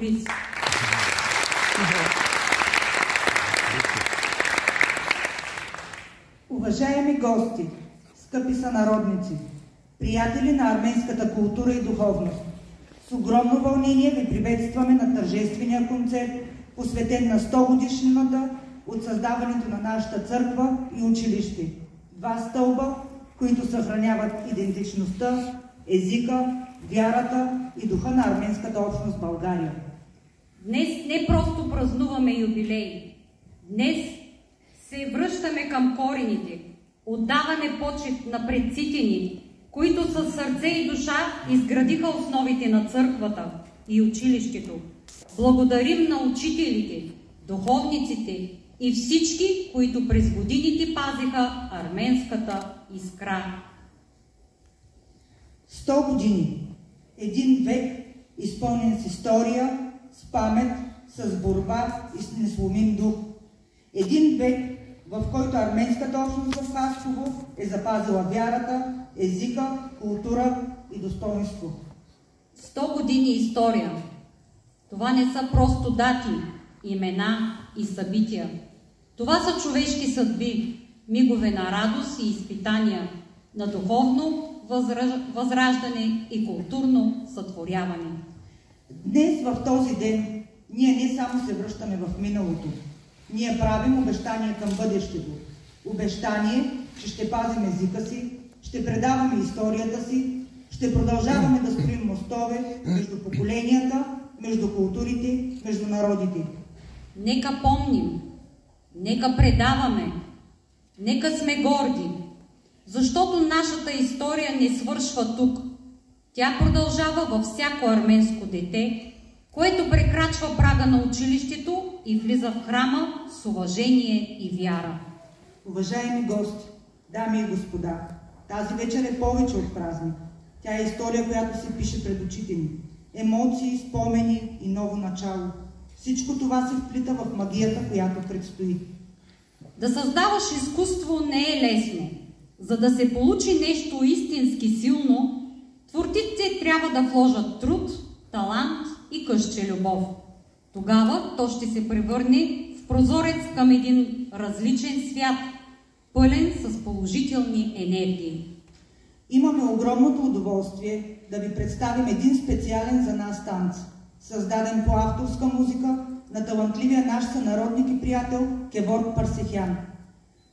Борис. Уважаеми гости, скъпи сънародници, приятели на арменската култура и духовност, с огромно вълнение ви приветстваме на тържествения концерт, посветен на 100 годишнината от създаването на нашата църква и училище. Два стълба, които съхраняват идентичността, езика, вярата и духа на арменската общност в България. Днес не просто празнуваме юбилей. Днес се връщаме към корените, отдаваме почет на предците ни, които със сърце и душа изградиха основите на църквата и училището. Благодарим на учителите, духовниците и всички, които през годините пазиха арменската искра. 100 години. Един век, изпълнен с история, с памет, с борба и с несломим дух. Един век, в който арменската общност в Хасково е запазила вярата, езика, култура и достоинство. 100 години история. Това не са просто дати, имена и събития. Това са човешки съдби, мигове на радост и изпитания, на духовно възраждане и културно сътворяване. Днес, в този ден, ние не само се връщаме в миналото. Ние правим обещание към бъдещето. Обещание, че ще пазим езика си, ще предаваме историята си, ще продължаваме да строим мостове между поколенията, между културите, между народите. Нека помним, нека предаваме, нека сме горди, защото нашата история не свършва тук. Тя продължава във всяко арменско дете, което прекрачва прага на училището и влиза в храма с уважение и вяра. Уважаеми гости, дами и господа, тази вечер е повече от празник. Тя е история, която се пише пред очите ни. Емоции, спомени и ново начало. Всичко това се вплита в магията, която предстои. Да създаваш изкуство не е лесно. За да се получи нещо истински силно, творците трябва да вложат труд, талант и късче любов. Тогава то ще се превърне в прозорец към един различен свят, пълен с положителни енергии. Имаме огромното удоволствие да ви представим един специален за нас танц, създаден по авторска музика на талантливия наш сънародник и приятел Геворг Парсехян.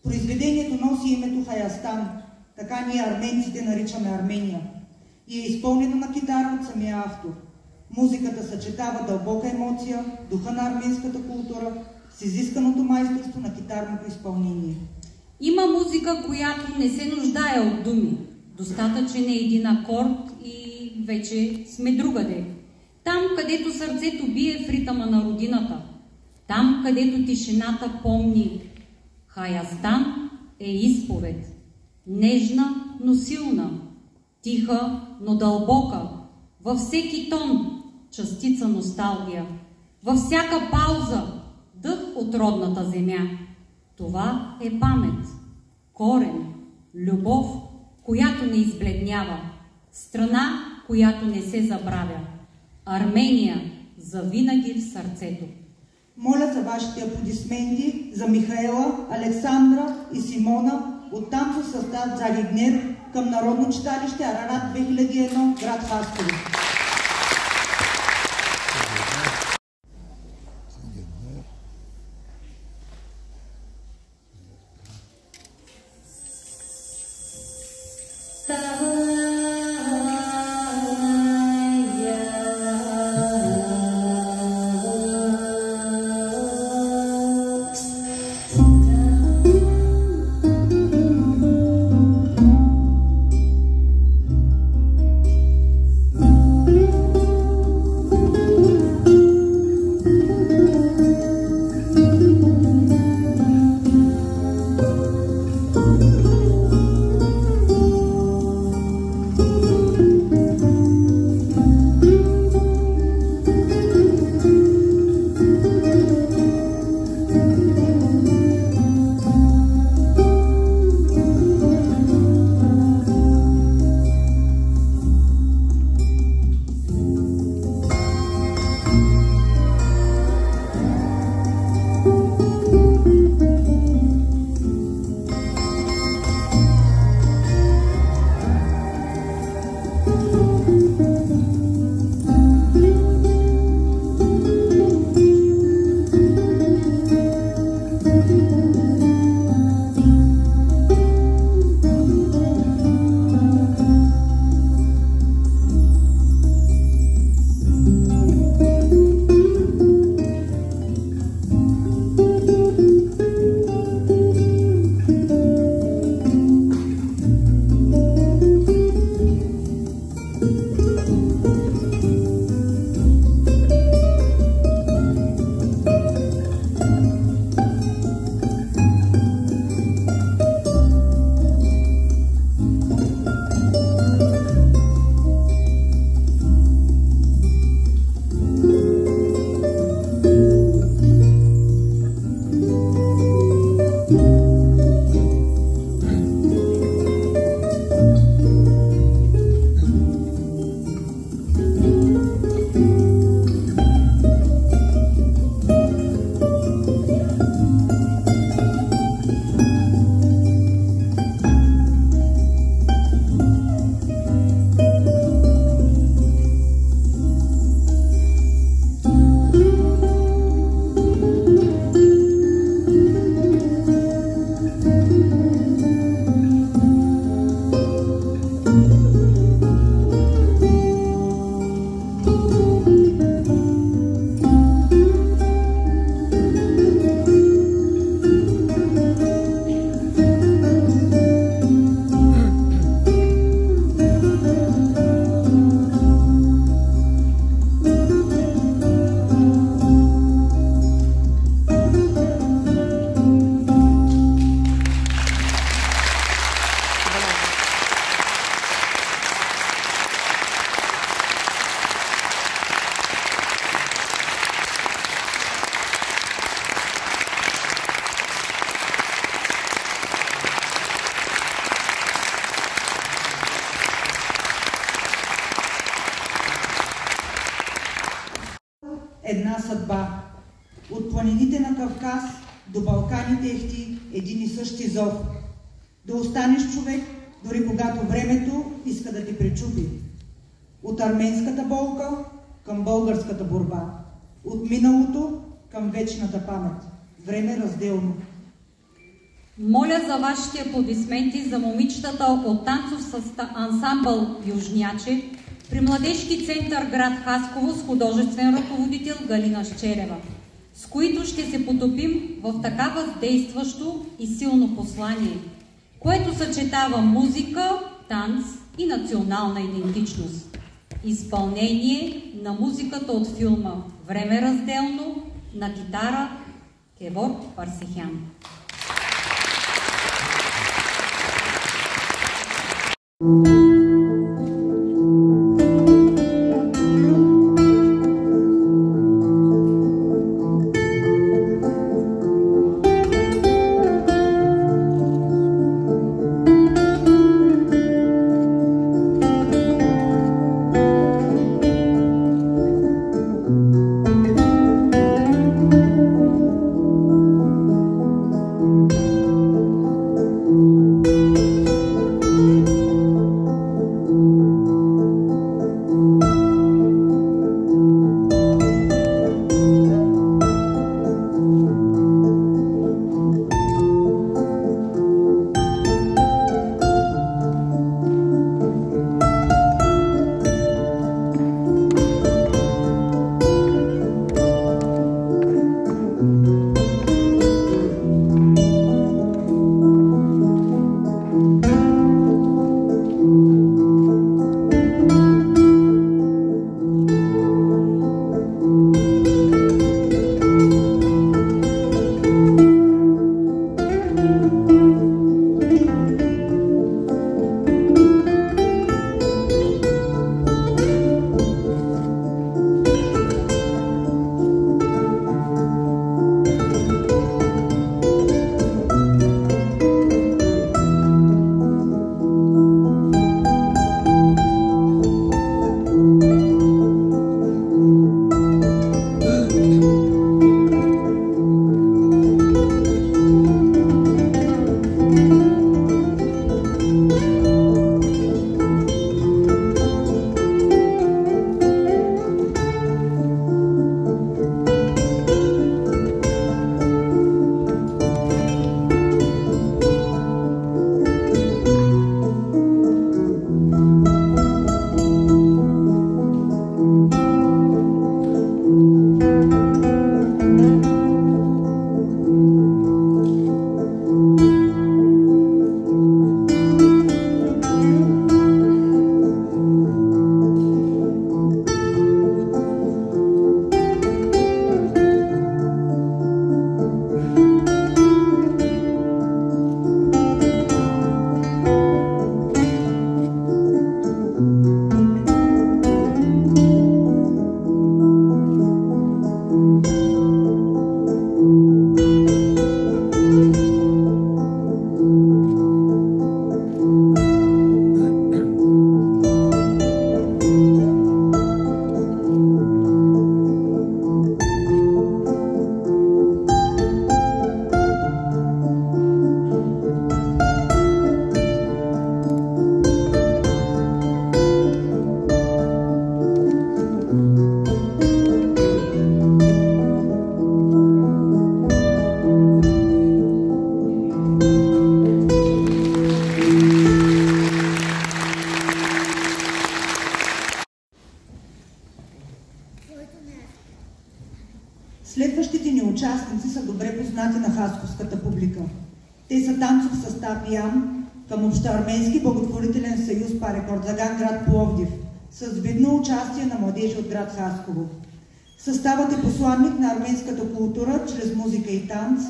Произведението носи името Хаястан, така ние арменците наричаме Армения, и е изпълнено на китара от самия автор. Музиката съчетава дълбока емоция, духа на арменската култура с изисканото майсторство на китарното изпълнение. Има музика, която не се нуждае от думи. Достатъчен е един акорд и вече сме другаде. Там, където сърцето бие в ритъма на родината. Там, където тишината помни. Хаястан е изповед. Нежна, но силна. Тиха, но дълбока. Във всеки тон частица носталгия. Във всяка пауза дъх от родната земя. Това е памет, корен, любов, която не избледнява. Страна, която не се забравя. Армения завинаги в сърцето. Моля за вашите аплодисменти за Михаела, Александра и Симона от танцов състав Заригнер към Народно читалище Арарат 2001, град Хасково. една съдба. От планините на Кавказ до Балканите ехти един и същи зов. Да останеш човек, дори когато времето иска да те пречупи. От арменската болка към българската борба. От миналото към вечната памет. Време разделно. Моля за вашите аплодисменти за момичетата от танцов ансамбъл Южняче при Младежки център град Хасково с художествен ръководител Галина Щерева, с които ще се потопим в така въздействащо и силно послание, което съчетава музика, танц и национална идентичност. Изпълнение на музиката от филма "Време разделно" на китара Кеворк Парсихян. Следващите ни участници са добре познати на хасковската публика. Те са танцов състав Ян към Общоарменски благотворителен съюз Парекордзаган град Пловдив, с видно участие на младежи от град Хасково. Съставът е посланник на арменската култура чрез музика и танц,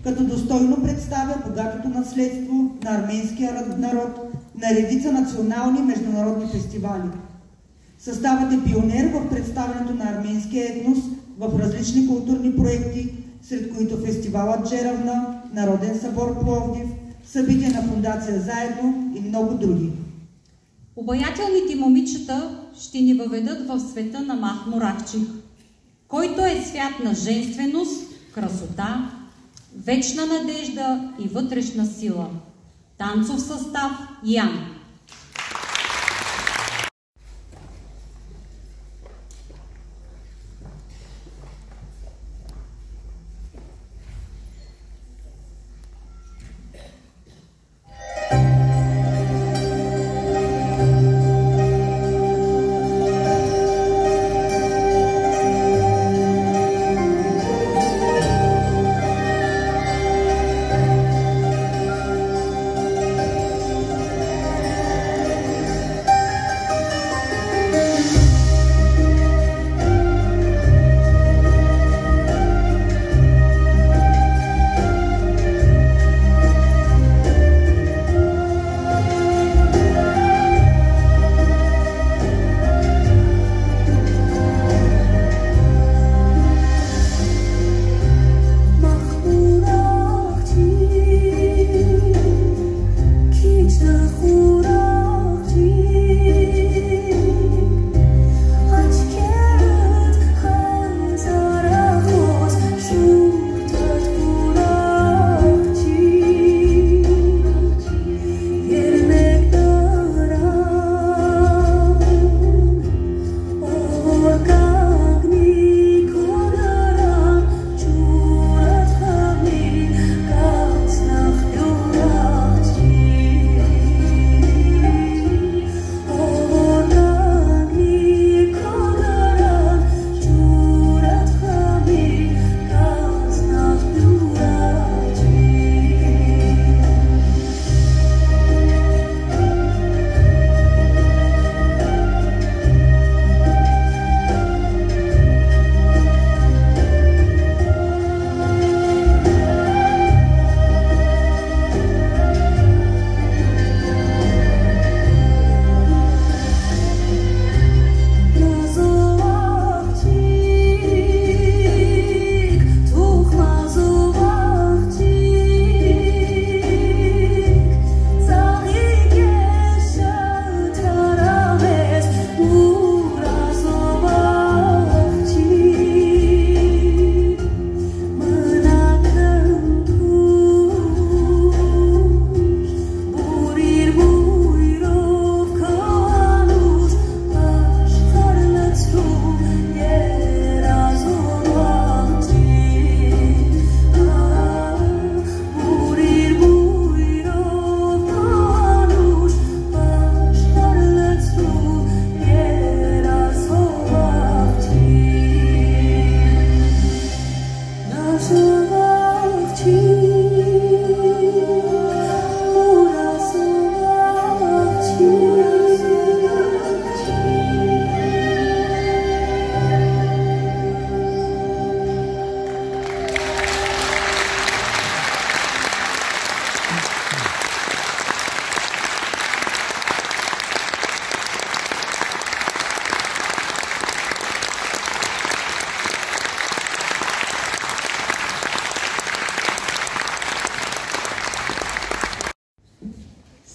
като достойно представя богатото наследство на арменския народ на редица национални и международни фестивали. Съставът е пионер в представянето на арменския етнос в различни културни проекти, сред които фестивалът Джеравна, Народен събор Пловдив, събития на фундация Заедно и много други. Обаятелните момичета ще ни въведат в света на Махмур Ахчих, който е свят на женственост, красота, вечна надежда и вътрешна сила. Танцов състав Ян.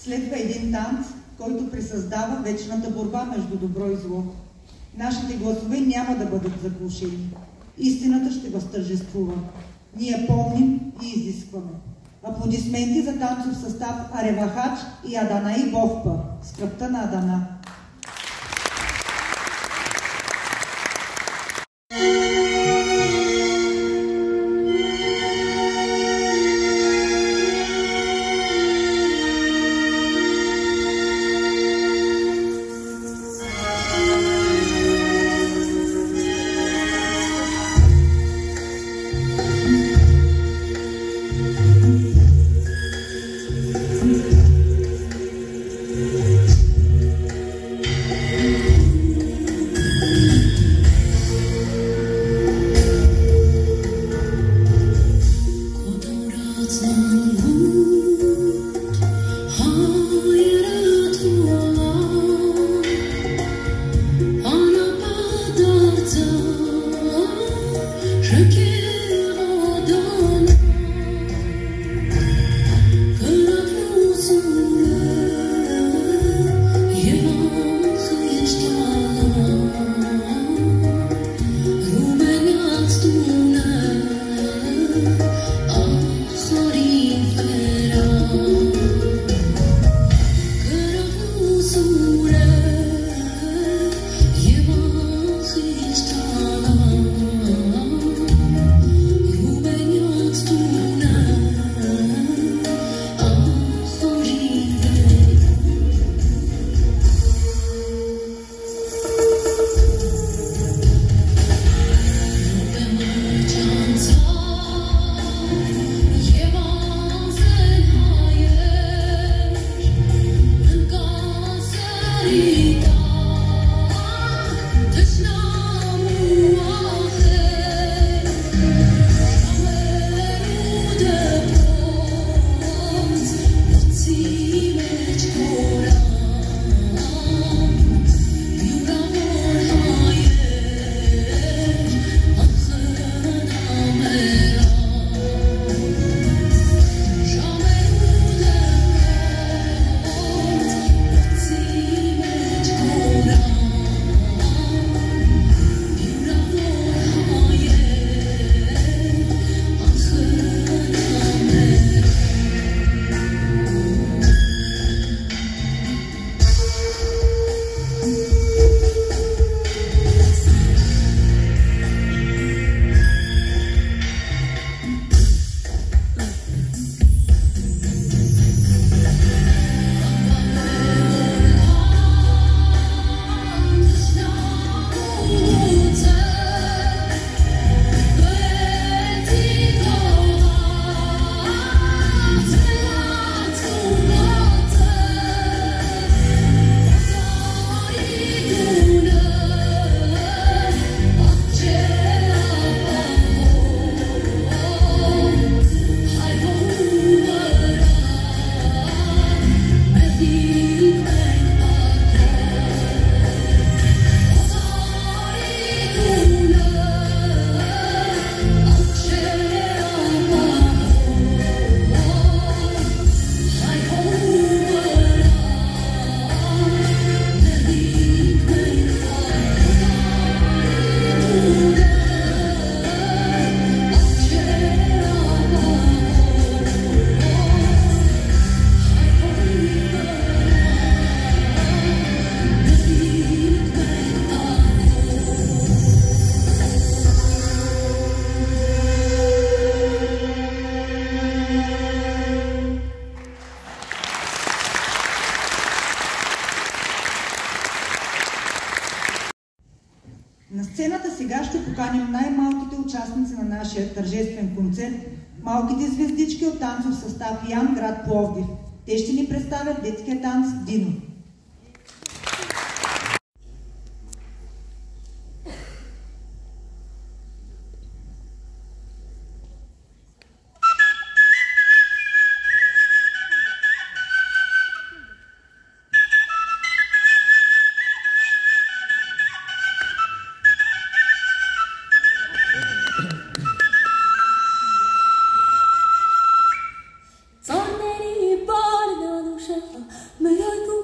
Следва един танц, който пресъздава вечната борба между добро и зло. Нашите гласове няма да бъдат заглушени. Истината ще възтържествува. Ние помним и изискваме. Аплодисменти за танцов състав Аревахач и Аданаи Бовпа. Скръпта на Адана. На сцената сега ще поканим най-малките участници на нашия тържествен концерт, малките звездички от танцов състав Ян, град Пловдив. Те ще ни представят детския танц Дино. Zorneri barna dusha, me joj ku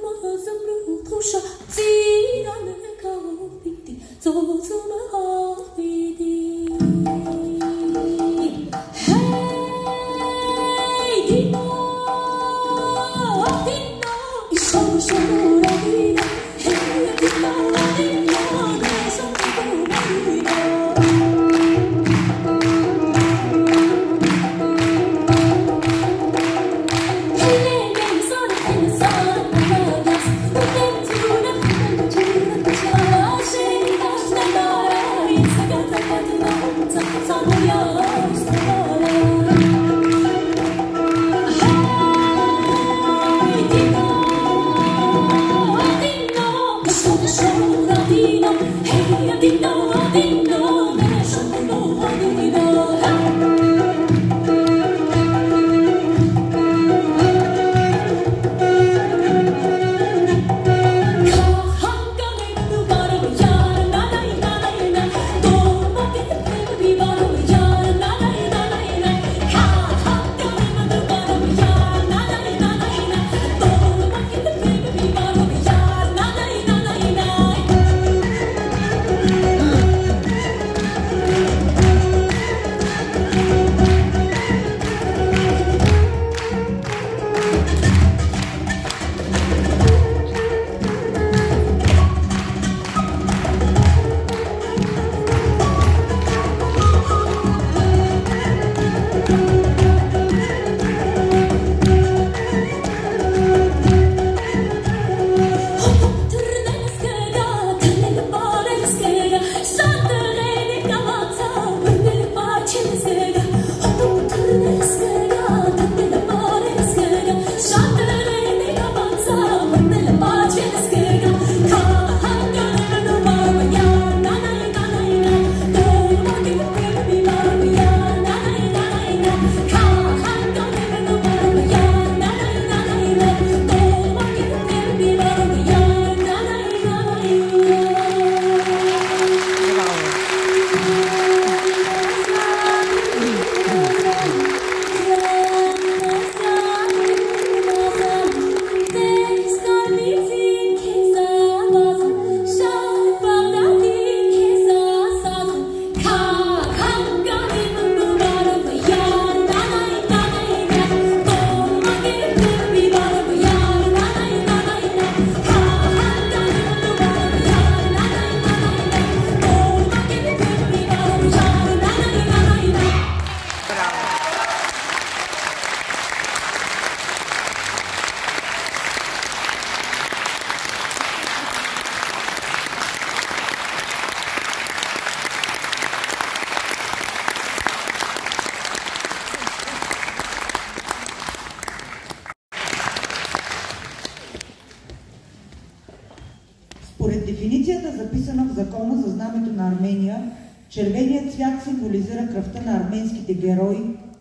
Според дефиницията, записана в Закона за знамето на Армения, червеният цвят символизира кръвта на арменските герои,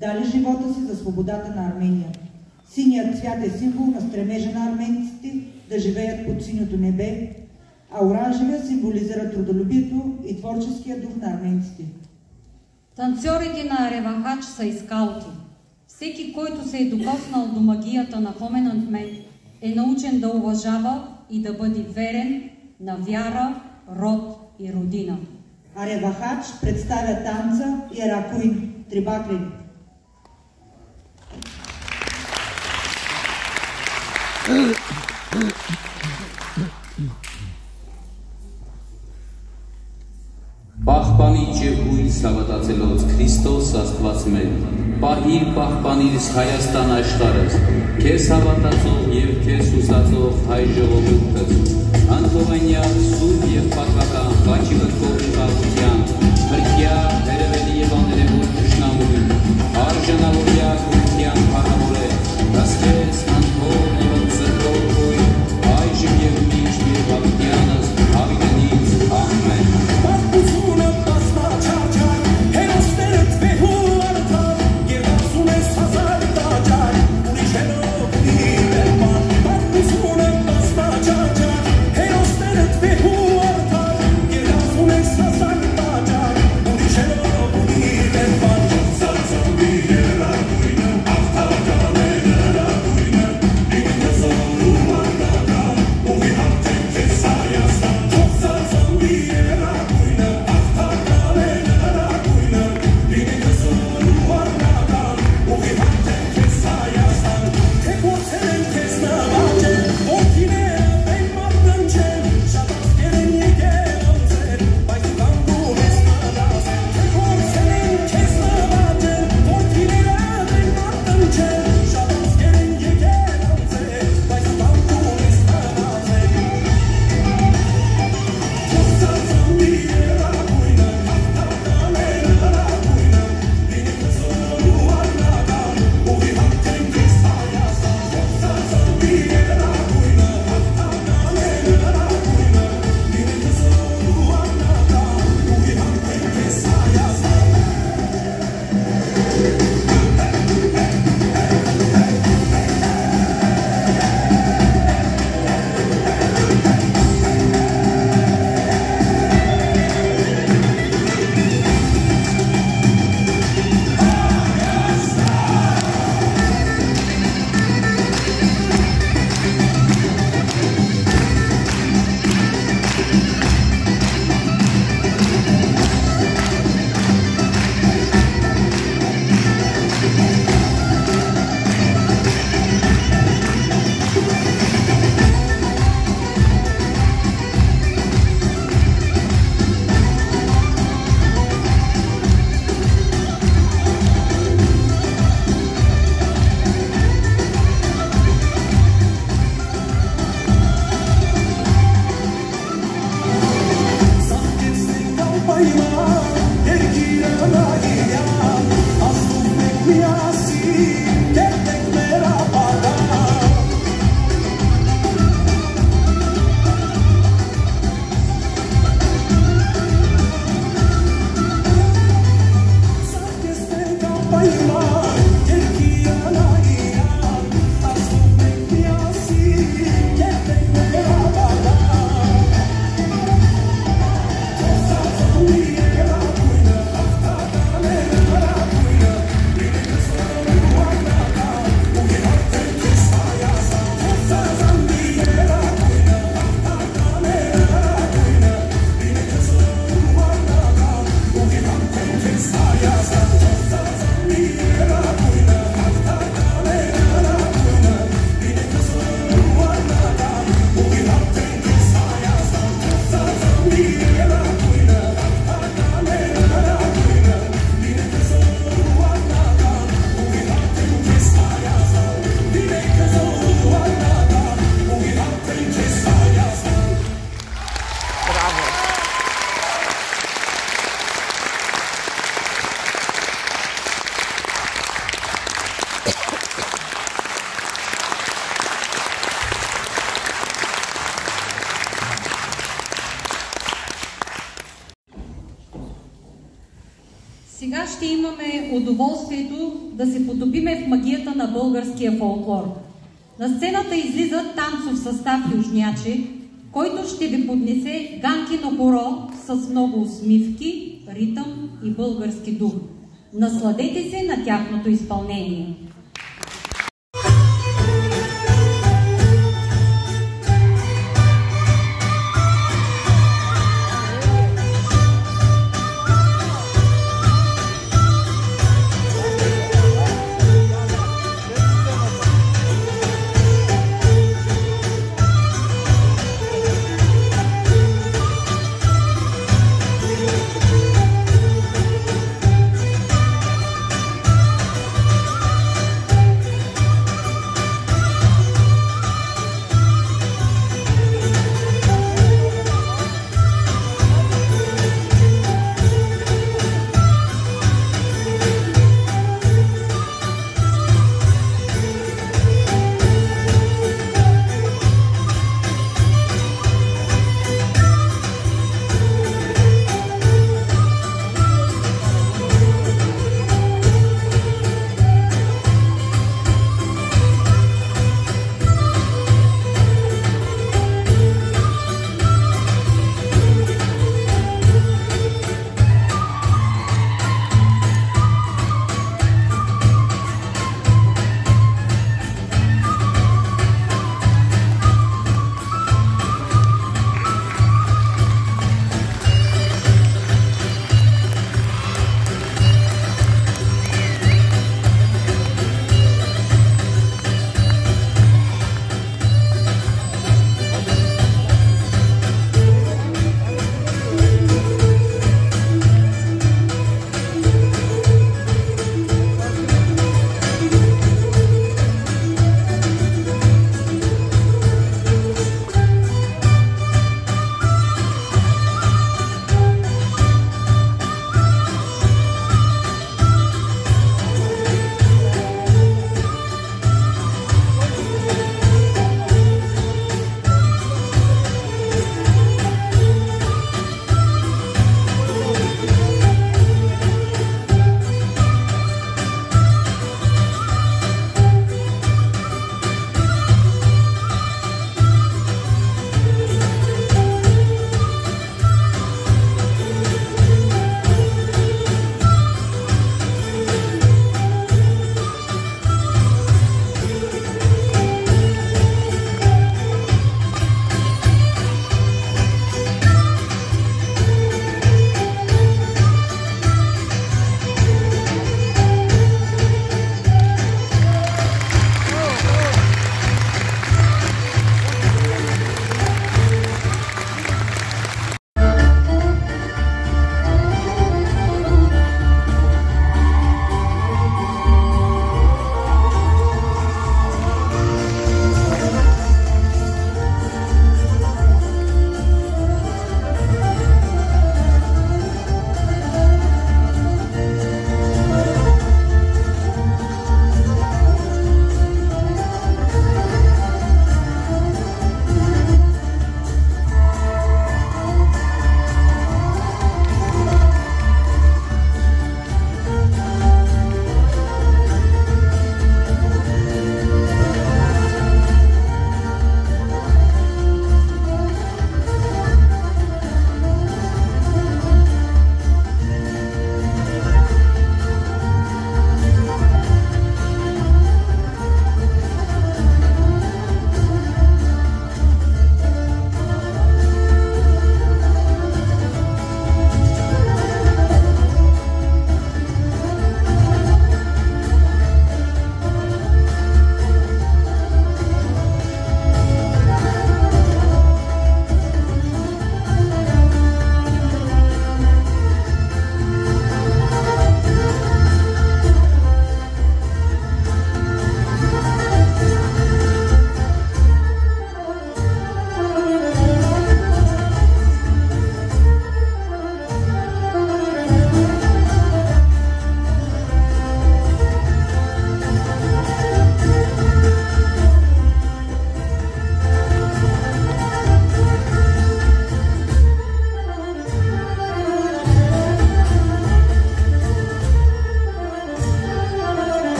дали живота си за свободата на Армения. Синият цвят е символ на стремежа на арменците да живеят под синьото небе, а оранжевия символизира трудолюбието и творческия дух на арменците. Танцорите на Ревахач са и скаути. Всеки, който се е докоснал до магията на Хоменът Мен, е научен да уважава и да бъде верен на вяра, род и родина. А Ревахач представя танца и Еракуин, трибаклени. Պահպանի ջերմույթ հավատացելոց Քրիստոս Աստված մեր, պահիր պահպանիր Հայաստան աշխարհս, քեզ հավատացող եւ քեզ ուսացող հայ ժողովուրդս, անթողանյալ սուրբ եւ պատվական բաճի վկով խաղության, հրկյա վերևելի եւ աներևոր թշնամուն, արժանավորյա քրիստիան փառավորե, դասքես անթող եւ ծրտող հույն, այժմ եւ միշտ եւ հավիտյանս, հավիտենից, ամեն։ Yeah. Сега ще имаме удоволствието да се потопиме в магията на българския фолклор. На сцената излиза танцов състав Южняче, който ще ви поднесе Ганкино хоро с много усмивки, ритъм и български дух. Насладете се на тяхното изпълнение.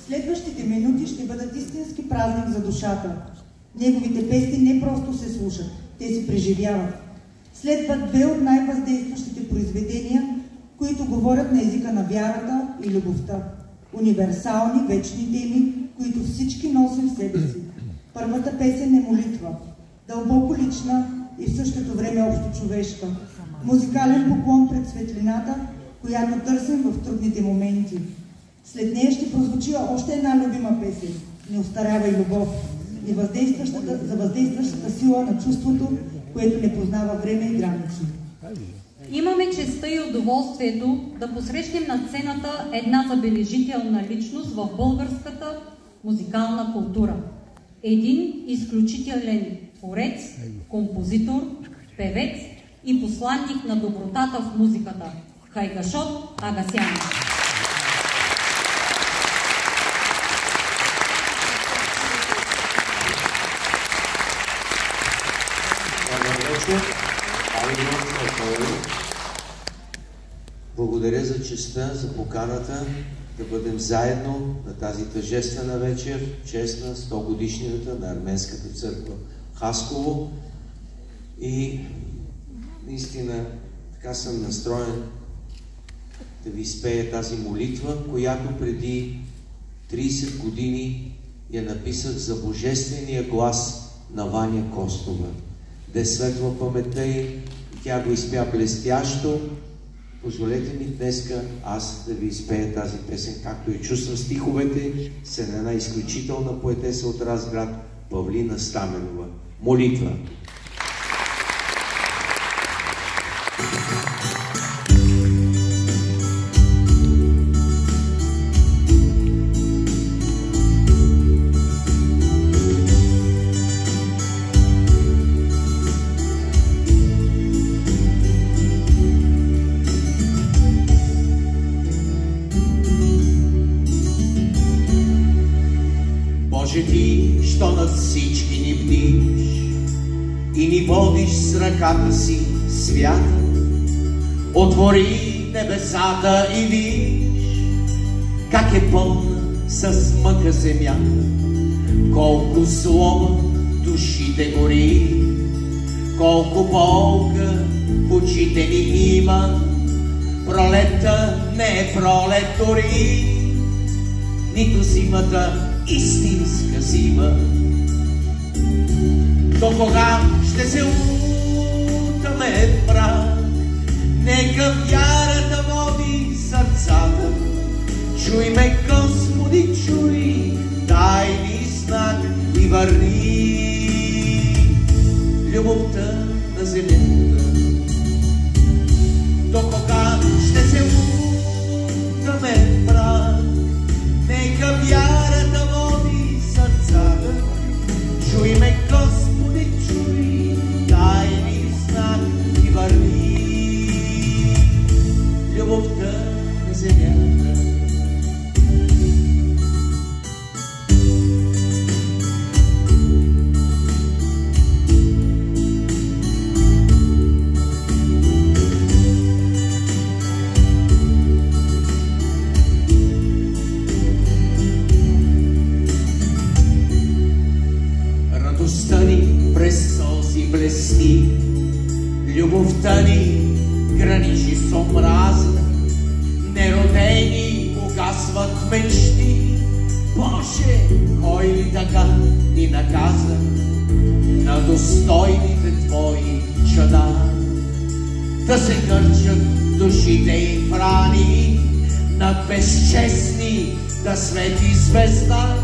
Следващите минути ще бъдат истински празник за душата. Неговите песни не просто се слушат, те се преживяват. Следват две от най-въздействащите произведения, които говорят на езика на вярата и любовта. Универсални, вечни теми, които всички носим в себе си. Първата песен е молитва, дълбоко лична и в същото време общо човешка. Музикален поклон пред светлината, която търсим в трудните моменти. След нея ще прозвучи още една любима песен – "Не остарявай любов", и за въздействащата сила на чувството, което не познава време и граници. Имаме честта и удоволствието да посрещнем на сцената една забележителна личност в българската музикална култура. Един изключителен творец, композитор, певец и посланник на добротата в музиката – Хайгашод Агасян. Благодаря за честта, за поканата да бъдем заедно на тази тържествена вечер, честна 100 годишнината на Арменската църква в Хасково. И наистина така съм настроен да ви изпея тази молитва, която преди 30 години я написах за божествения глас на Ваня Костова. Да е светла паметта й, тя го изпя блестящо. Позволете ми днеска аз да ви изпея тази песен, както и чувствам стиховете, с една изключителна поетеса от Разград, Павлина Стаменова. Молитва. Водиш с ръката си свята, отвори небесата и виж как е пълна с мъка земя, колко злоба душите гори, колко болка в очите ни има. Пролетта не е пролет дори, нито зимата истинска зима. До кога ще се утаме в мрак? Нека вярата води сърцата. Чуй ме, Господи, чуй, дай ми знак и върни любовта на земята. До кога ще се утаме в мрак? Нека вярата води сърцата. Чуй ме, Господи, чуй, дай ми знак и върни любовта на земята. Блести, любовта ни граничи с омраза, неродени угасват мечти. Боже, кой ли така ни наказа на достойните Твои чада? Да се гърчат душите им рани, над безчестни да свети звезда,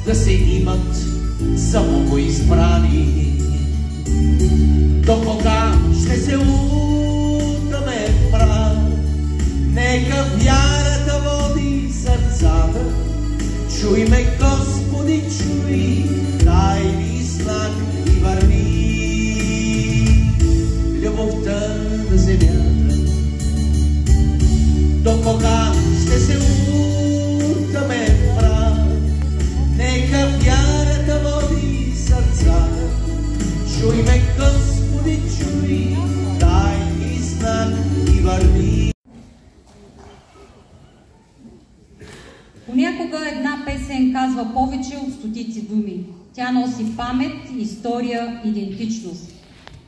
да се имат за богоизбрани. До кога ще се утаме в мрак? Нека вярата води сърцата. Чуй ме, Господи, чуй, дай ми знак и върни любовта на земята. До кога ще се утаме в мрак? Нека вярата води сърцата. Чуй ме, Господи, чуй, дай ми знак и върни. Понякога една песен казва повече от стотици думи. Тя носи памет, история, идентичност.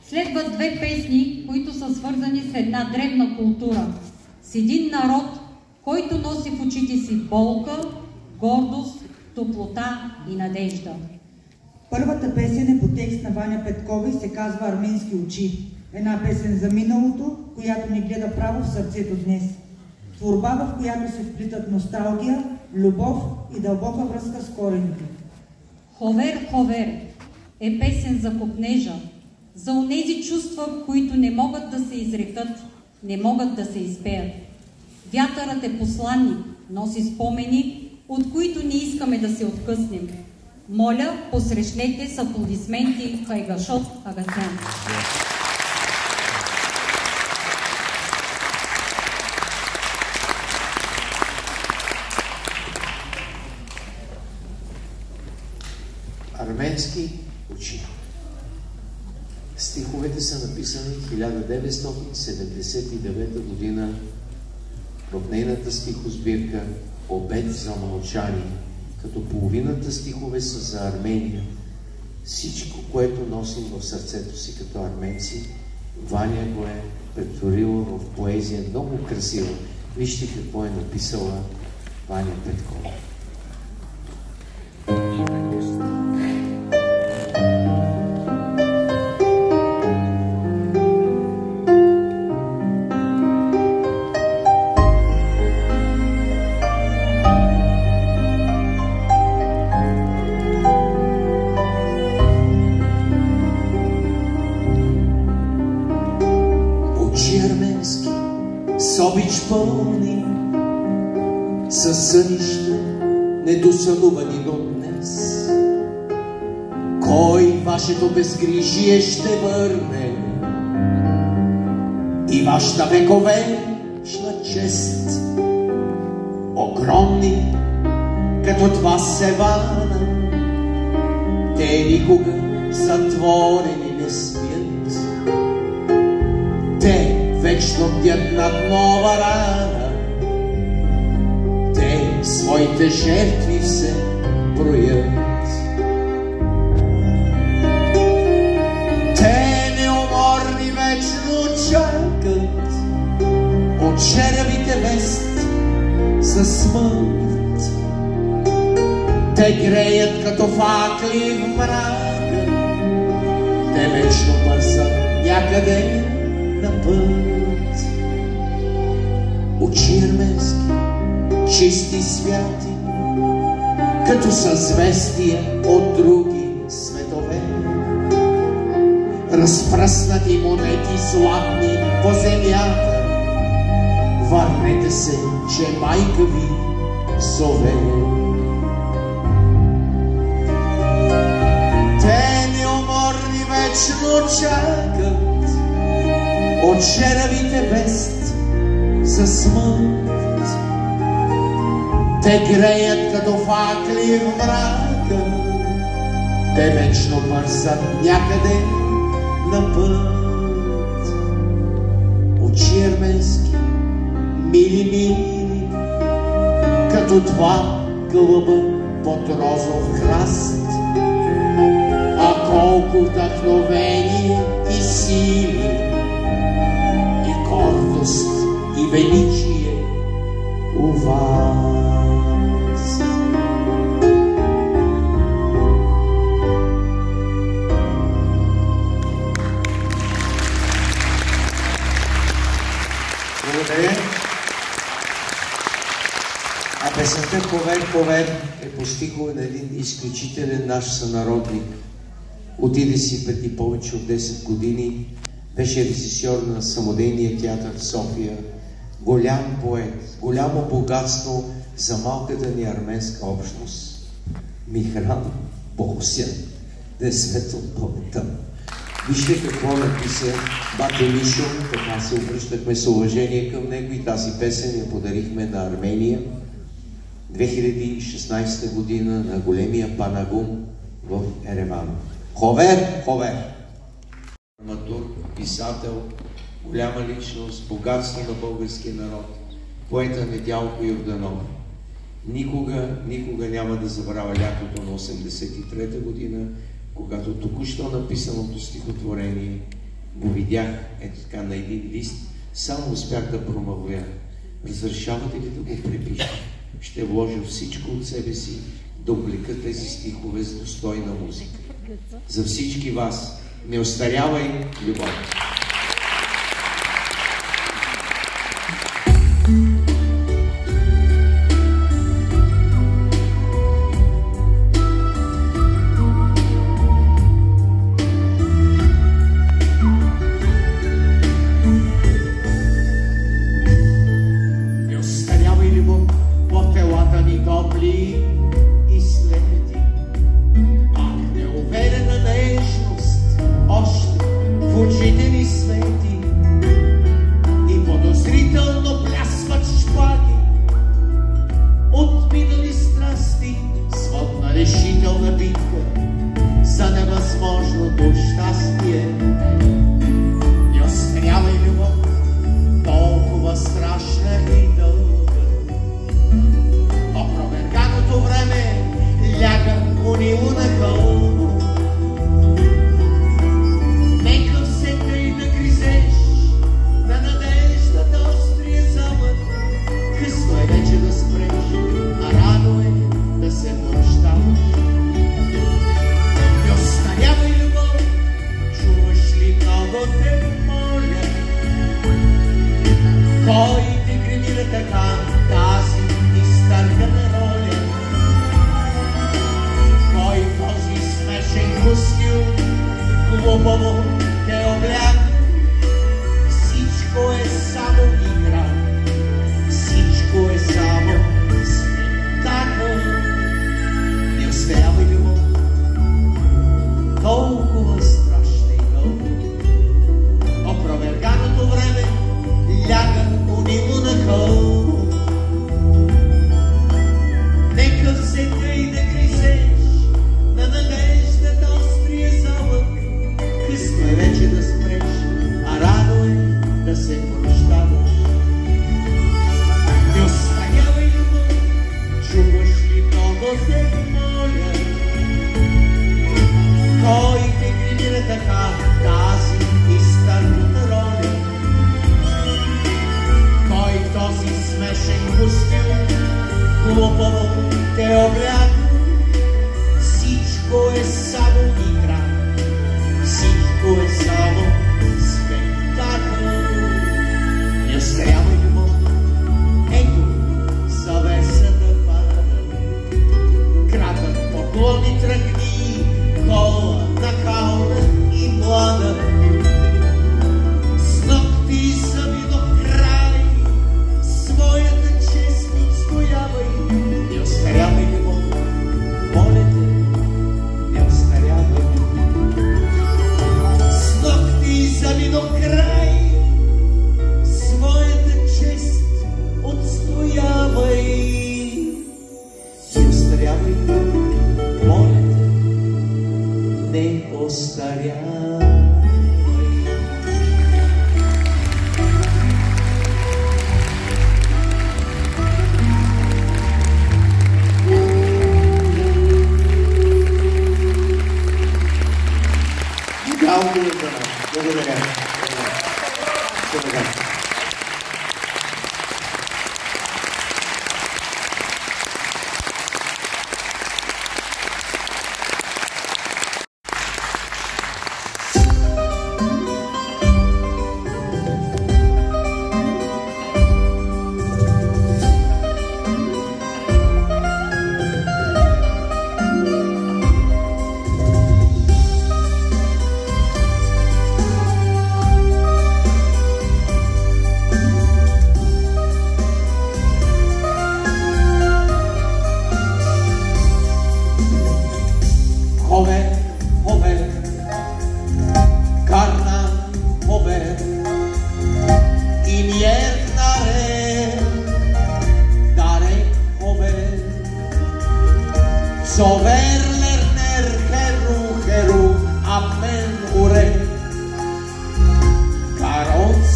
Следват две песни, които са свързани с една древна култура, с един народ, който носи в очите си болка, гордост, топлота и надежда. Първата песен е по текст на Ваня Петкова и се казва "Арменски очи". Една песен за миналото, която ни гледа право в сърцето днес. Творба, в която се вплитат носталгия, любов и дълбока връзка с корените. Ховер, ховер е песен за копнежа, за онези чувства, които не могат да се изрекат, не могат да се изпеят. Вятърът е посланник, носи спомени, от които не искаме да се откъснем. Моля, посрещнете с аплодисменти Хайгашот Агасян. Арменски очи. Стиховете са написани 1979 година в нейната стихосбирка "Обет за мълчание", като половината стихове са за Армения. Всичко, което носим в сърцето си като арменци, Ваня го е претворила в поезия много красива. Вижте какво е написала Ваня Петкова. Пълни със сънища, недосънувани до днес. Кой вашето безгрижие ще върне и вашата вековечна чест? Огромни, като два севана, те никога затворени не спят. Те вечно бдят над нова рана, те своите жертви все броят. Те неуморни вечно чакат от червите вест за смърт. Те греят като факли в мрака, те вечно бързат някъде на път. Очи арменски, чисти святи, като съзвестия от други светове. Разпръснати монети златни по земята, върнете се, че майка ви зове. Те неуморни вечно чакат от червите вест за смърт. Те греят като факли в мрака, те вечно бързат някъде на път. Очи арменски, мили, мили, като два гълъба под розов храст. А колко вдъхновение и сили, и гордост, и величие у вас. Благодаря. А песента "Повер, повер" е по стихове на един изключителен наш сънародник. Отиде си преди повече от 10 години. Беше режисьор на самодейния театър в София. Голям поет, голямо богатство за малката ни арменска общност. Михран Богосян, да е светъл паметта. Вижте какво написа бате Мишо, така се обръщахме с уважение към него и тази песен я подарихме на Армения 2016 година на големия Панагум в Ереван. Ховер, ховер! Драматург, писател, голяма личност, богатство на българския народ, поета Недялко Йорданов. Никога няма да забравя лятото на 83-та година, когато току-що написаното стихотворение го видях ето така на един лист, само успях да промълвя. Разрешавате ли да го препиша? Ще вложа всичко от себе си да облека тези стихове с достойна музика. За всички вас, не остарявай любов!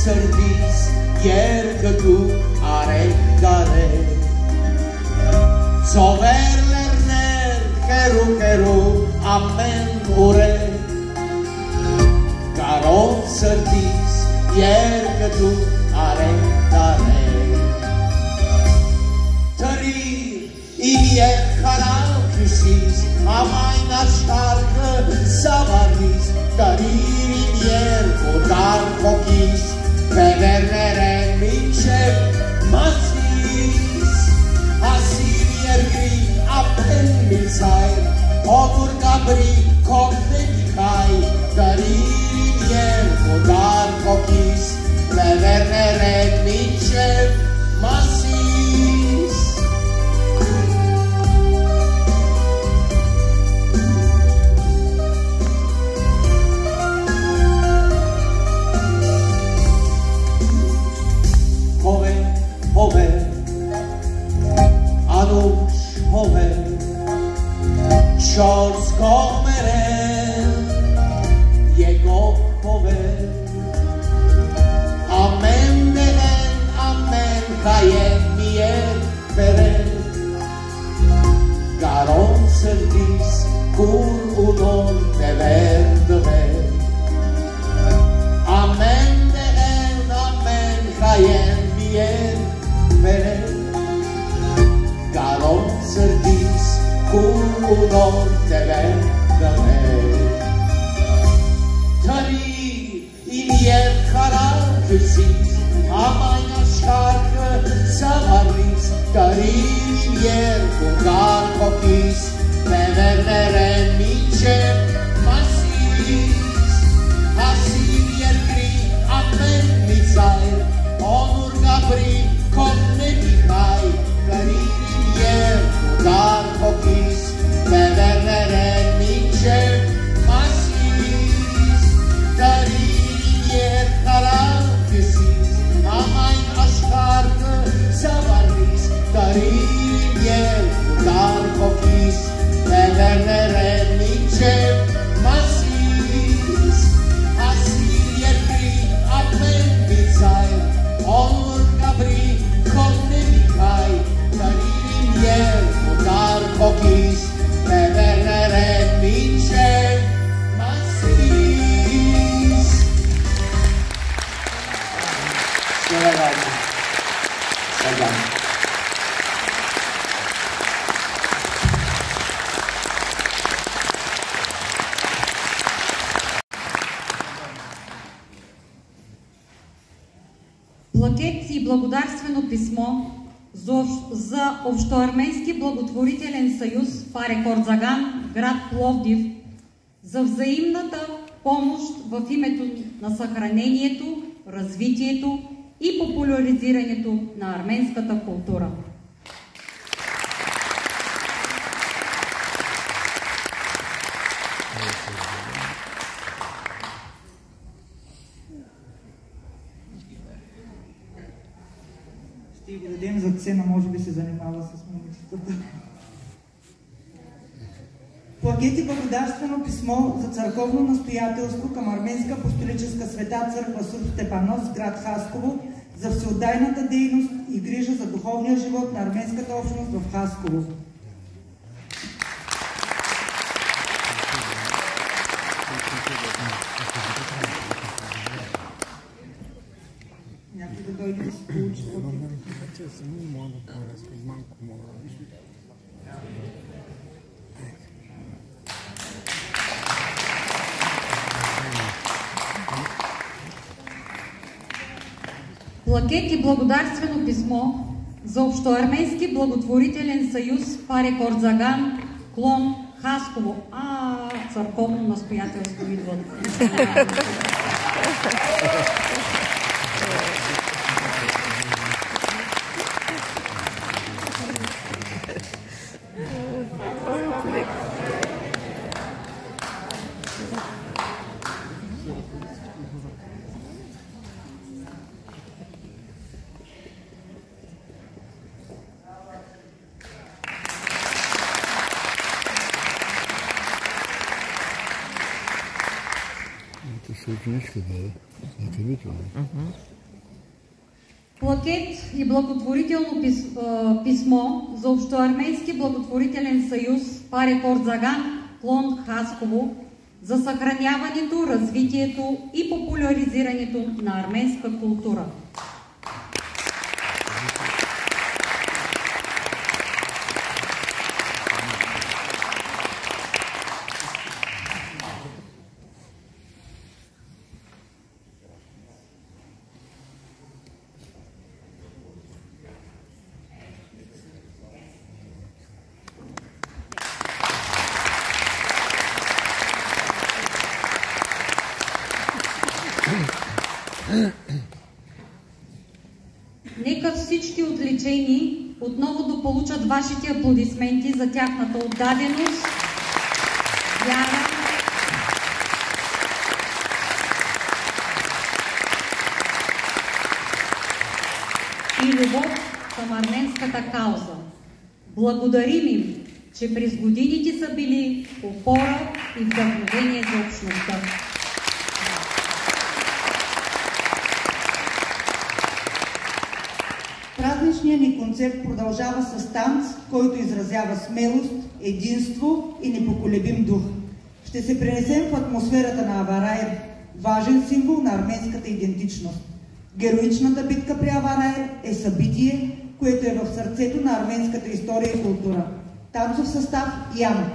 Service, ieri che tu aregare Sover lerner, keru keru, amen ure. Caron sătis, iergătu, are tare. Tărir, imier canal câșis, amai naștarcă, savaris, tărir imier, dar cochis, pe vernere mince, masis, asirier gri, apen misai, ogur gabri, copte micai, tărir imier, dar cochis, pe vernere mince, masis. Hove, anuș hove, ciors comere, jego hove. Amen dehen, amen chayen mier peren. Garon servis, cur unor te verdove. Amen dehen, amen chayen mier peren. Garon servis, cur unor te verdove. Tării, imier caral cârsis, amai nașcarcă, savaris, tării, imier, curgar cochis, pe vernere mice, masis, asirier gri, amen mițair, onur gabri, comne mihai, tării, imier, curgar cochis, pe vernere mice, masis, tării, imier, caral cârsis, amai nașcarcă, savaris, tării, imier, curgar cochis, pe vernere mice, masis, asirier gri, amen mițair, onur gabri, comne mihai, tării, imier, curgar cochis, pe vernere mice, masis. Slavă! Slavă! Плакет и благодарствено писмо за Общоарменски благотворителен съюз Парекор Заган, град Пловдив, за взаимната помощ в името на съхранението, развитието и популяризирането на арменската култура. Ще ви дадем за цена, може би се занимава с момичетата. Плакет и благодарствено писмо за църковно настоятелство към Арменска апостолическа света църква Сурх Степанос, град Хасково, за всеотдайната дейност и грижа за духовния живот на арменската общност в Хасково. Някой да дойде да се получи. Плакет и благодарствено писмо за Общоарменски благотворителен съюз Парекор Заган, клон Хасково. Църковно настоятелство идват. Sökünüş kadar. Zaten var. Плакет и благотворително писмо за Общоармейски благотворителен съюз Парекор Заган, клон Хасково, за съхраняването, развитието и популяризирането на арменска култура. Нека всички отличени отново да получат вашите аплодисменти за тяхната отдаденост, вяра и любов към арменската кауза. Благодарим им, че през годините са били опора и вдъхновение за общността. Празничният ни концерт продължава с танц, който изразява смелост, единство и непоколебим дух. Ще се пренесем в атмосферата на Авараер, важен символ на арменската идентичност. Героичната битка при Авараер е събитие, което е в сърцето на арменската история и култура. Танцов състав Яна.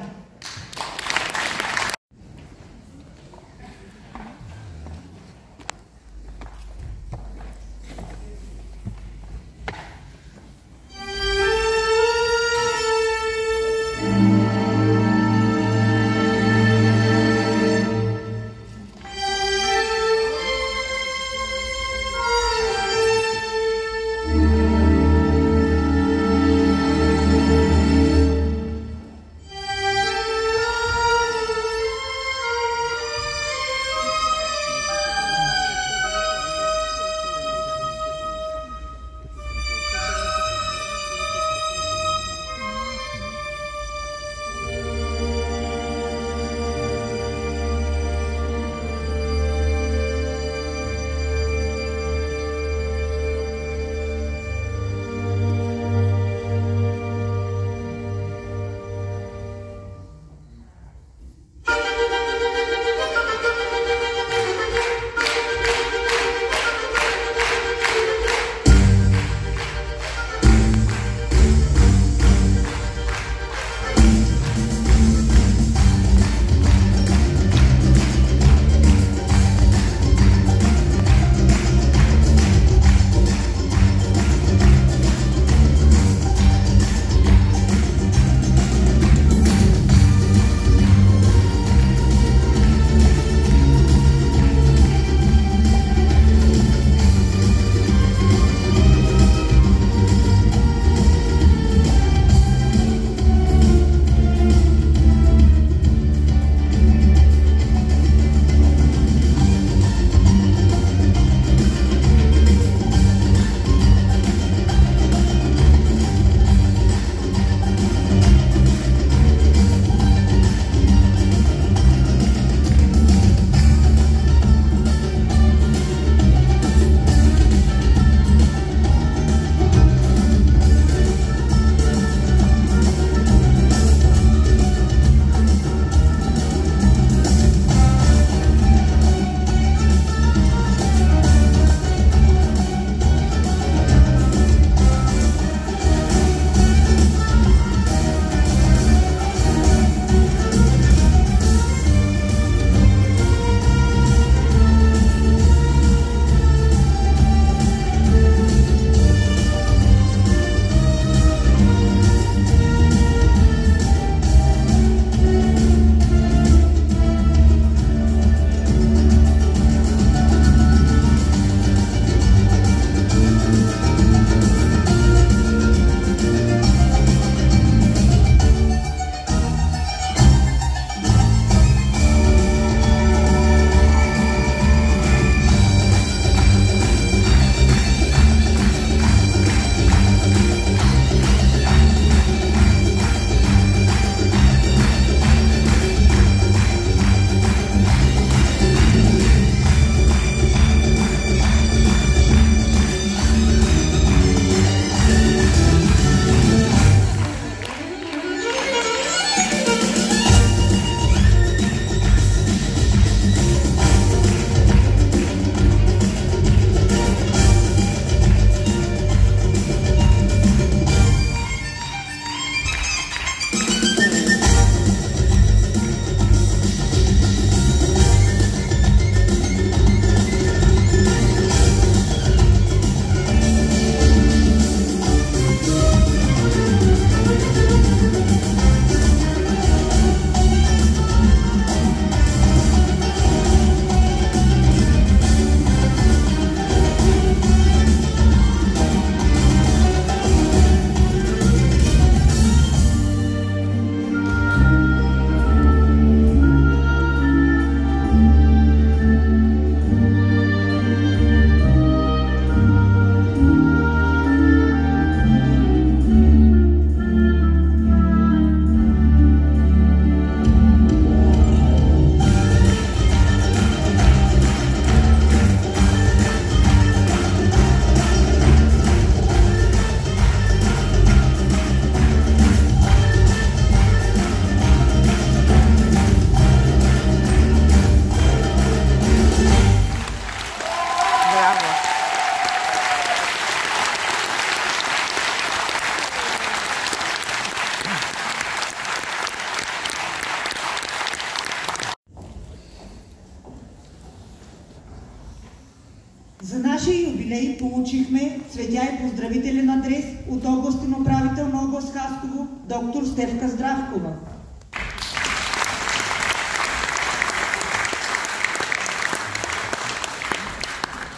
юбилей получихме цветя и поздравителен адрес от областен управител на област Хасково, доктор Стефка Здравкова.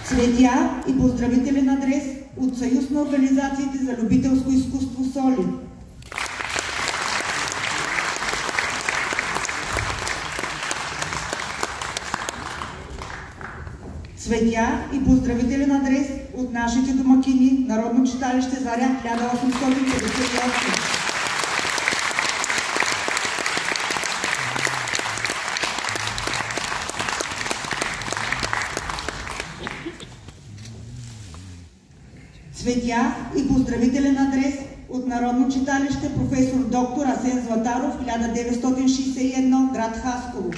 Цветя и поздравителен адрес от Съюз на организациите за любителско изкуство Соли. Цветя и поздравителен адрес от нашите домакини, Народно читалище Заря 1858. Цветя и поздравителен адрес от Народно читалище професор доктор Асен Златаров 1961, град Хасково.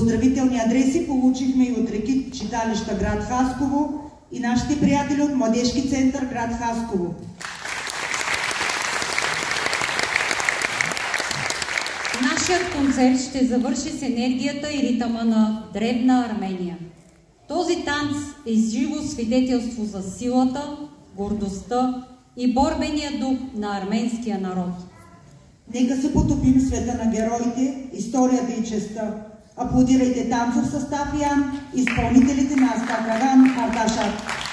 Поздравителни адреси получихме и от Реки читалища град Хасково и нашите приятели от Младежки център град Хасково. Нашият концерт ще завърши с енергията и ритъма на древна Армения. Този танц е живо свидетелство за силата, гордостта и борбения дух на арменския народ. Нека се потопим в света на героите, историята и честта. Аплодирайте танцов състав Ян, изпълнителите на Астакаган Ардашат.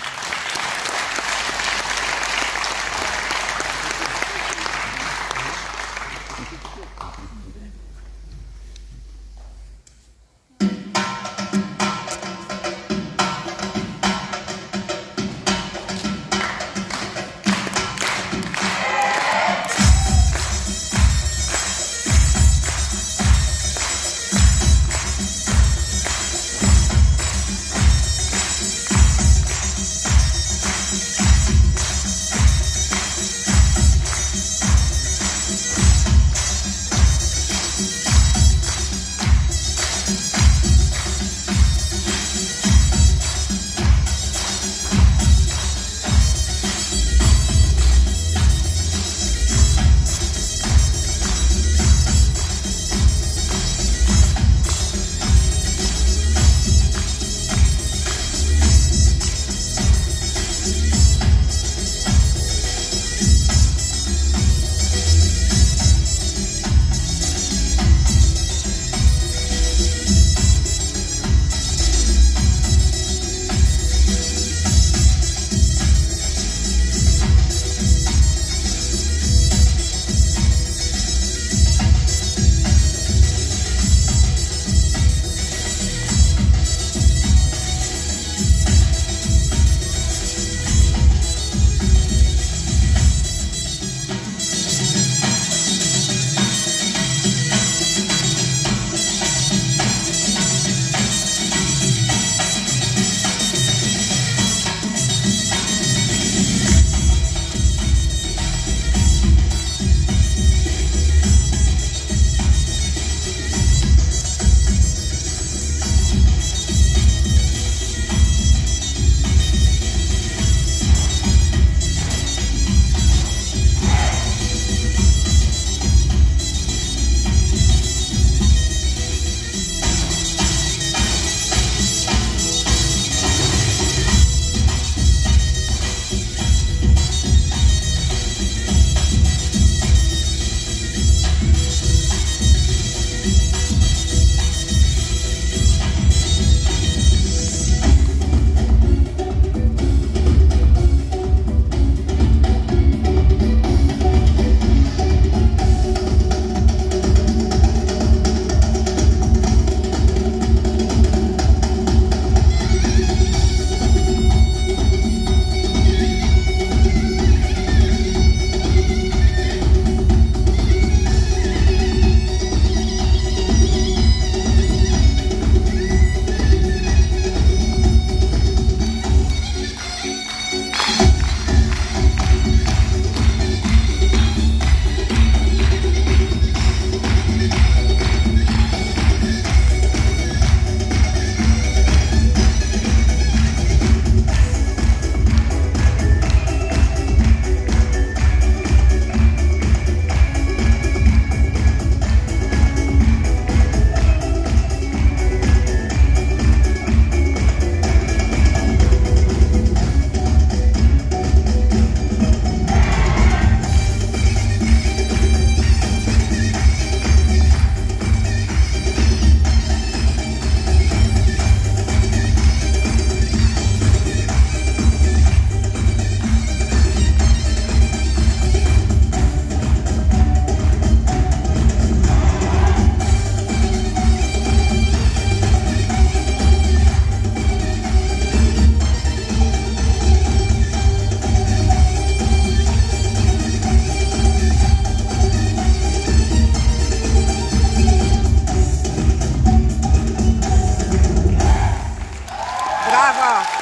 Браво!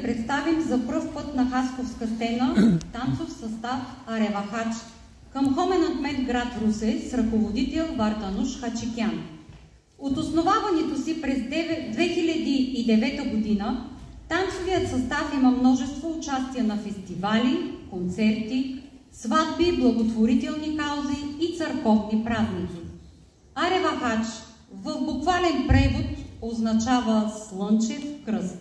Представим за пръв път на хасковска сцена танцов състав Аревахач към Хоменът град Русе с ръководител Вартануш Хачикян. От основаването си през 2009 година танцовият състав има множество участия на фестивали, концерти, сватби, благотворителни каузи и църковни празници. Аревахач в буквален превод означава слънчев кръст.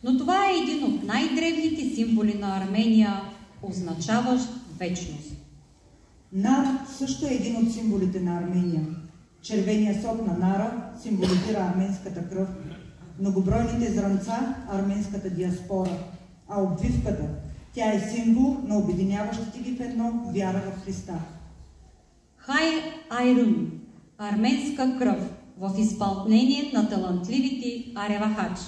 Но това е един от най-древните символи на Армения, означаващ вечност. Нар също е един от символите на Армения. Червеният сок на нара символизира арменската кръв, многобройните зранца – арменската диаспора, а обвивката – тя е символ на обединяващите ги в едно вяра в Христа. Хай Айрун – арменска кръв в изпълнение на талантливите Аревахач.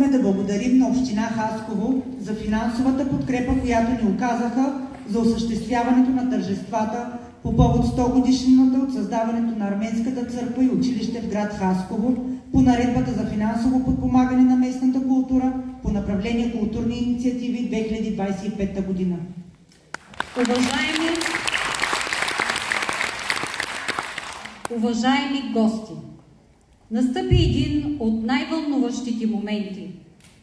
Искаме да благодарим на Община Хасково за финансовата подкрепа, която ни оказаха за осъществяването на тържествата по повод 100 годишнината от създаването на Арменската църква и училище в град Хасково, по наредбата за финансово подпомагане на местната култура, по направление културни инициативи 2025 година. Уважаеми гости, настъпи един от най-вълнуващите моменти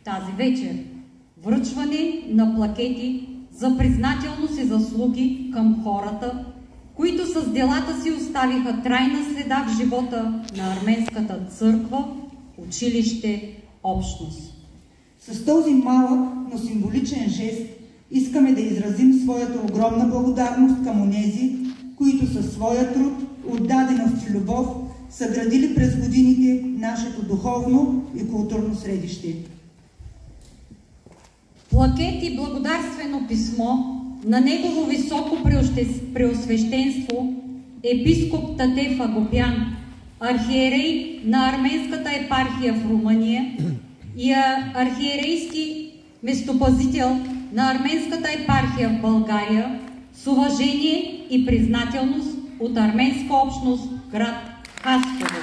тази вечер – връчване на плакети за признателност и заслуги към хората, които с делата си оставиха трайна следа в живота на Арменската църква, училище, общност. С този малък, но символичен жест искаме да изразим своята огромна благодарност към онези, които със своя труд, отдаденост и любов са градили през годините нашето духовно и културно средище. Плакет и благодарствено писмо на Негово високо преосвещенство епископ Татев Агопян, архиерей на Арменската епархия в Румъния и архиерейски местопазител на Арменската епархия в България, с уважение и признателност от арменска общност град Хасково.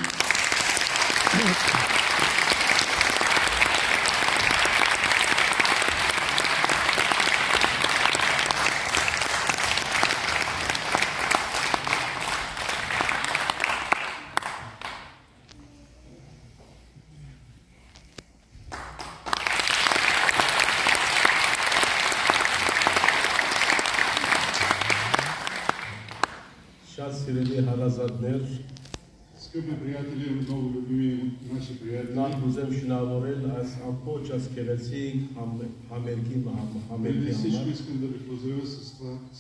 Скъпи приятели, много любими наши приятели, преди всичко искам да ви поздравя с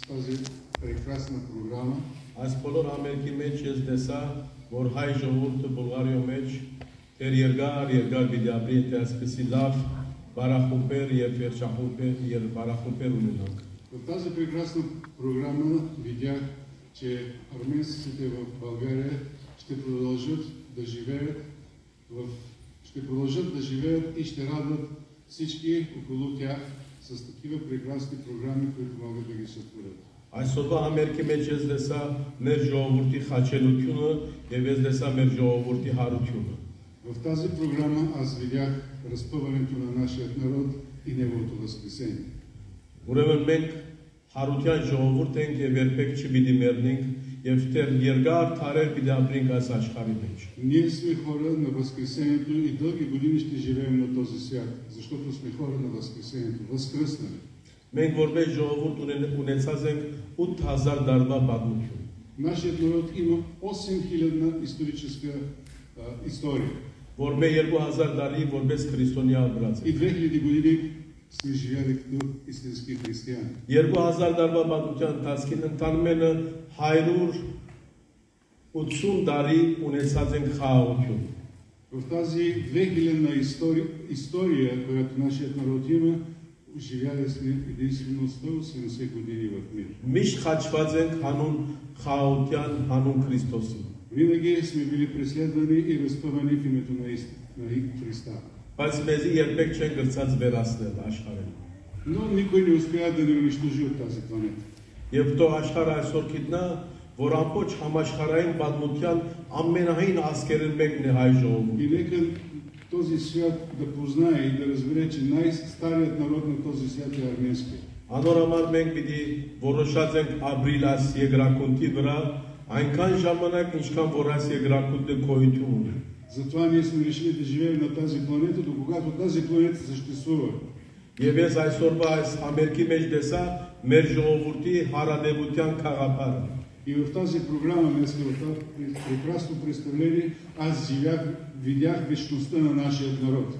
тази прекрасна програма. Այս բոլոր համերգի մեջ ես տեսա, որ հայ ժողովուրդը Բուլղարիո մեջ երկար պիտի ապրի, եթե այսպեսի լավ բարախումբեր եւ բարախումբեր ունենանք. В тази прекрасна програма видях, че арменците в България ще продължат да живеят и ще радват всички около тях с такива прекрасни програми, които могат да ги сътворят. Այսօրվա համերգի մեջ ես տեսա մեր ժողովրդի խաչելությունը եւ ես տեսա մեր ժողովրդի հարությունը. В тази програма аз видях разпъването на нашия народ и неговото възкресение. Ուրեմն մենք հարության ժողովուրդ ենք եւ երբեք չպիտի մեռնենք եւ դեռ երկար տարեր պիտի ապրենք այս աշխարհի մեջ. Ние сме хора на възкресението и дълги години ще живеем на този свят, защото сме хора на възкресението, възкръснали. Մենք որպես ժողովուրդ ունեցած ենք 8000 տարվա պատմություն. Нашият народ има 8000 историческа история. Որ մեր 2000 տարի որպես քրիստոնյա ապրած И 2000 години сме живели като истински християни. 2000 տարվա պատմության ընթացքին ընդամենը 180 տարի ունեցած ենք խաղաղություն. В тази 2000-на история, която нашият народ има, живяли сме единствено 180 години в мир. Միշտ խաչված ենք հանուն խաղաղության, հանուն Քրիստոսի. Винаги сме били преследвани и разпъвани в името на Христа. Բայց մեզի երբեք չեն գրծած վերացնել աշխարհին. Но никой не успя да ни унищожи от тази планета. Եվ թող աշխարհը այսօր գիտնա, որ ամբողջ համաշխարհային պատմության ամենահին ազգերն մեկն է հայ ժողովուրդը. И нека този свят да познае и да разбере, че най-старият народ на този свят е арменския. Անորամար մենք պիտի որոշած ենք ապրիլ այս երկրակունքի վրա այնքան ժամանակ, ինչքան որ այս երկրակունքը գոյություն ունի. Затова ние сме решили да живеем на тази планета, до когато тази планета съществува. Եվ ես այսօրվա այս համերգի մեջ տեսա մեր ժողովրդի հարադեվության խաղապարը. И в тази програма, днес в това прекрасно представление, аз видях вечността на нашия народ.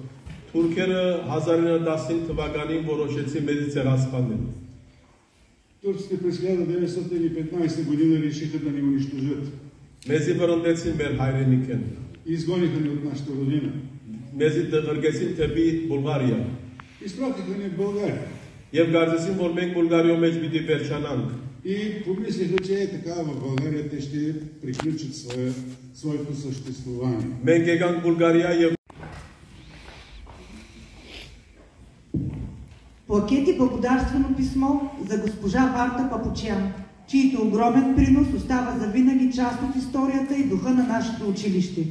Թուրքերը 1915 թվականին որոշեցին մեզից հեռացնել. Турците през 1915 година решиха да ни унищожат. Մեզի վրընդեցին մեր հայրենիքեն. Изгониха ни от нашата родина. Մեզի դղրգեցին թեպի Բուլղարիա. Изпратиха ни в България. Եվ կարծեցին, որ մենք Բուլղարիո մեջ պիտի վերջանանք. И помислиха, че така в България те ще приключат своето съществуване. Մենք եկանք Բուլղարիա եւ Плакет и благодарствено писмо за госпожа Варта Папучян, чийто огромен принос остава завинаги част от историята и духа на нашето училище.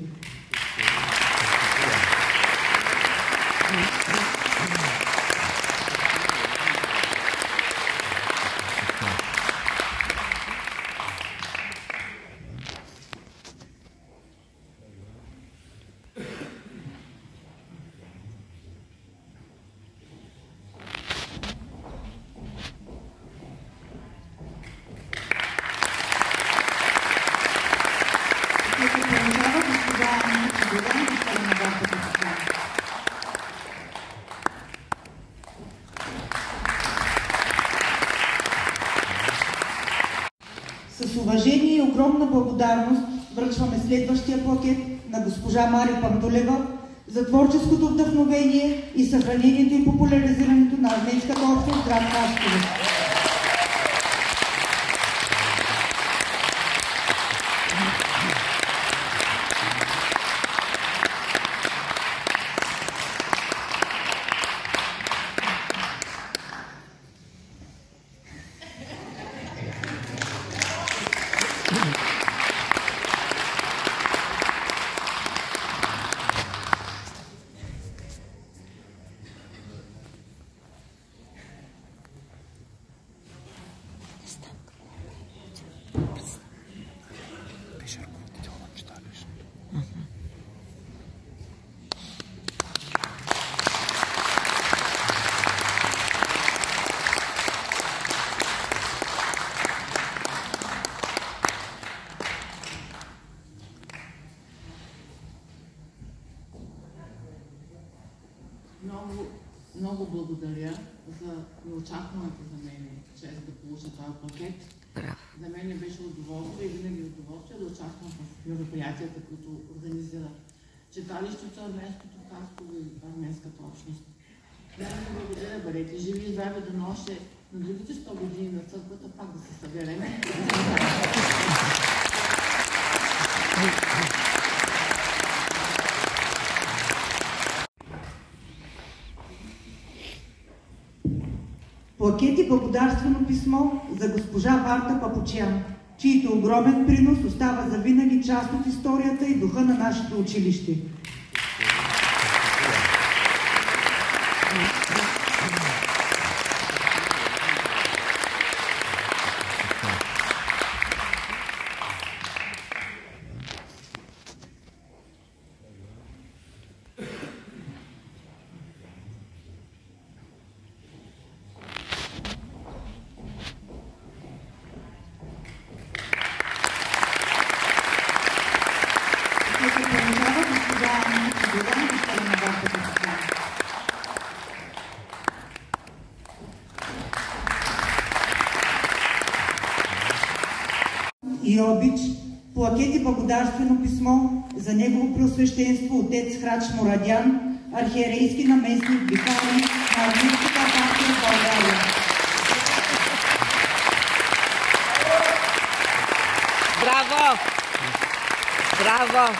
С уважение и огромна благодарност връчваме следващия плакет на госпожа Мари Пандулева за творческото вдъхновение и съхранението и популяризирането на арменската общност в град Хасково. Много благодаря за неочакваната за мен чест да получа този пакет. За мен беше удоволствие и винаги удоволствие да участвам в мероприятията, които организира читалището, арменското Хасково и арменската общност. Много благодаря, бъдете живи и здрави, до още на другите 100 години на църквата пак да се съберем. Плакет и благодарствено писмо за госпожа Варта Папучян, чийто огромен принос остава завинаги част от историята и духа на нашето училище. И обич, плакет и благодарствено писмо за негово преосвещенство отец Храч Морадян, архиерейски наместник, викарий на Арменската партия в България. Браво! Браво!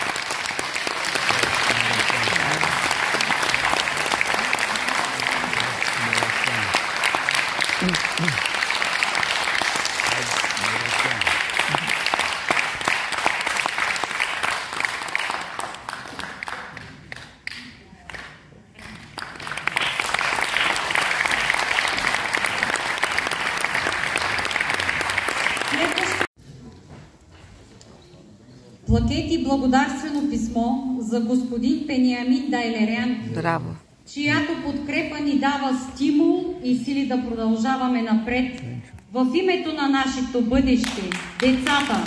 Плакет и благодарствено писмо за господин Пениамин Дайлерян, Браво! Чиято подкрепа ни дава стимул и сили да продължаваме напред в името на нашето бъдеще, децата.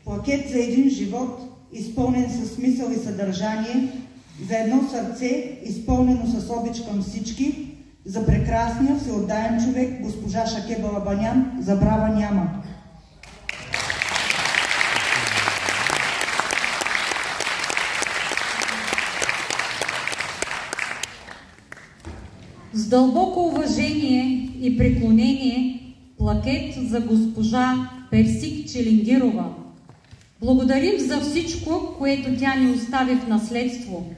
Плакет за един живот, изпълнен със смисъл и съдържание, за едно сърце, изпълнено с обич към всички, за прекрасния, всеотдаен човек, госпожа Шаке Балабанян, забрава няма. С С дълбоко уважение и преклонение плакет за госпожа Персик Челингирова. Благодарим за всичко, което тя ни остави в наследство.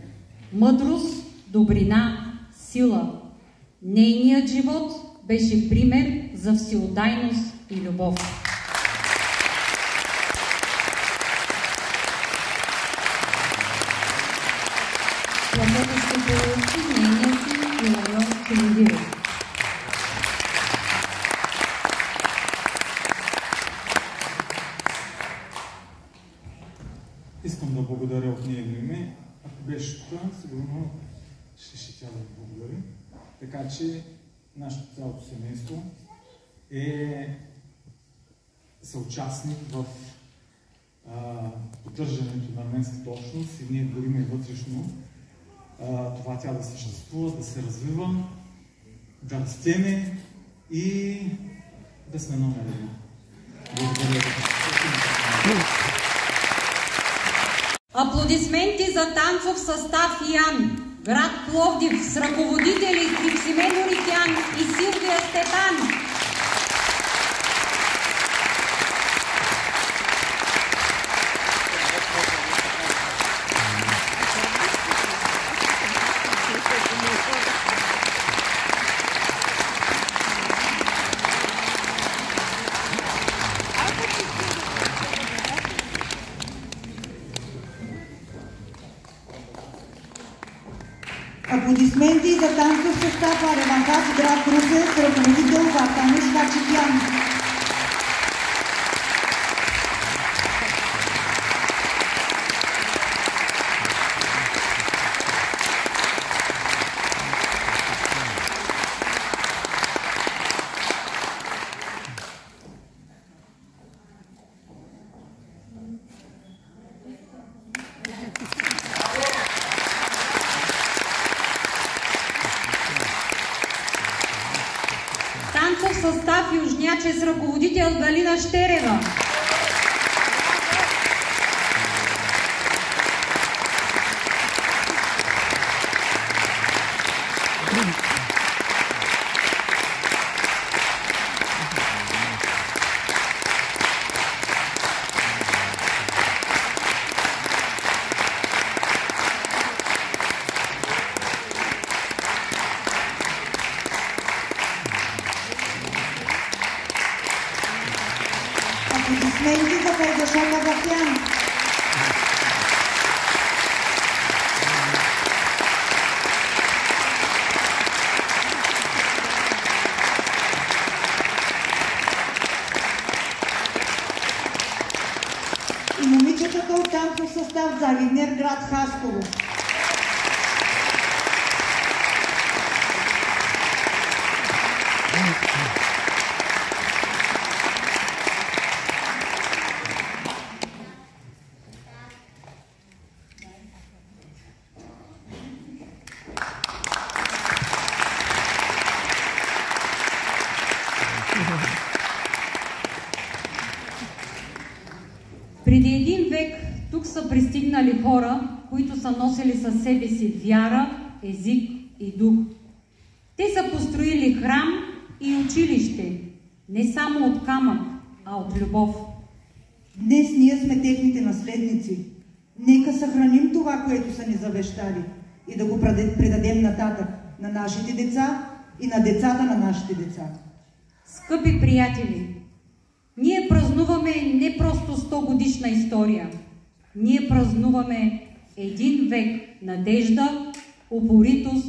Мъдрост, добрина, сила. Нейният живот беше пример за всеотдайност и любов. Плакета ще получи нейният си Иларион Челингиров. Искам да благодаря от нейно име. Ако беше тук, сигурно ще тя да благодари. Така че нашето цялото семейство е съучастник в поддържането на арменската общност и ние борим и вътрешно това тя да съществува, да се развива, да растеме и да сме номер едно. Благодаря ви. Аплодисменти за танцов състав Ян, град Пловдив, с ръководители Триксимен Орикян и Силвия Степан. Аплодисменти за танцов състав Ареванхаз, град Русе, с ръководител Вартануш Хачикян. Танцов състав Южняче с ръководител Галина Щерева. Аплодисменти за Хайдашон Агасян. И момичетата от танцов състав за Линер, град Хасково. Преди един век тук са пристигнали хора, които са носили със себе си вяра, език и дух. Те са построили храм и училище, не само от камък, а от любов. Днес ние сме техните наследници. Нека съхраним това, което са ни завещали и да го предадем нататък на нашите деца и на децата на нашите деца. Скъпи приятели, ние празнуваме не просто 100-годишна история. Ние празнуваме един век надежда, упоритост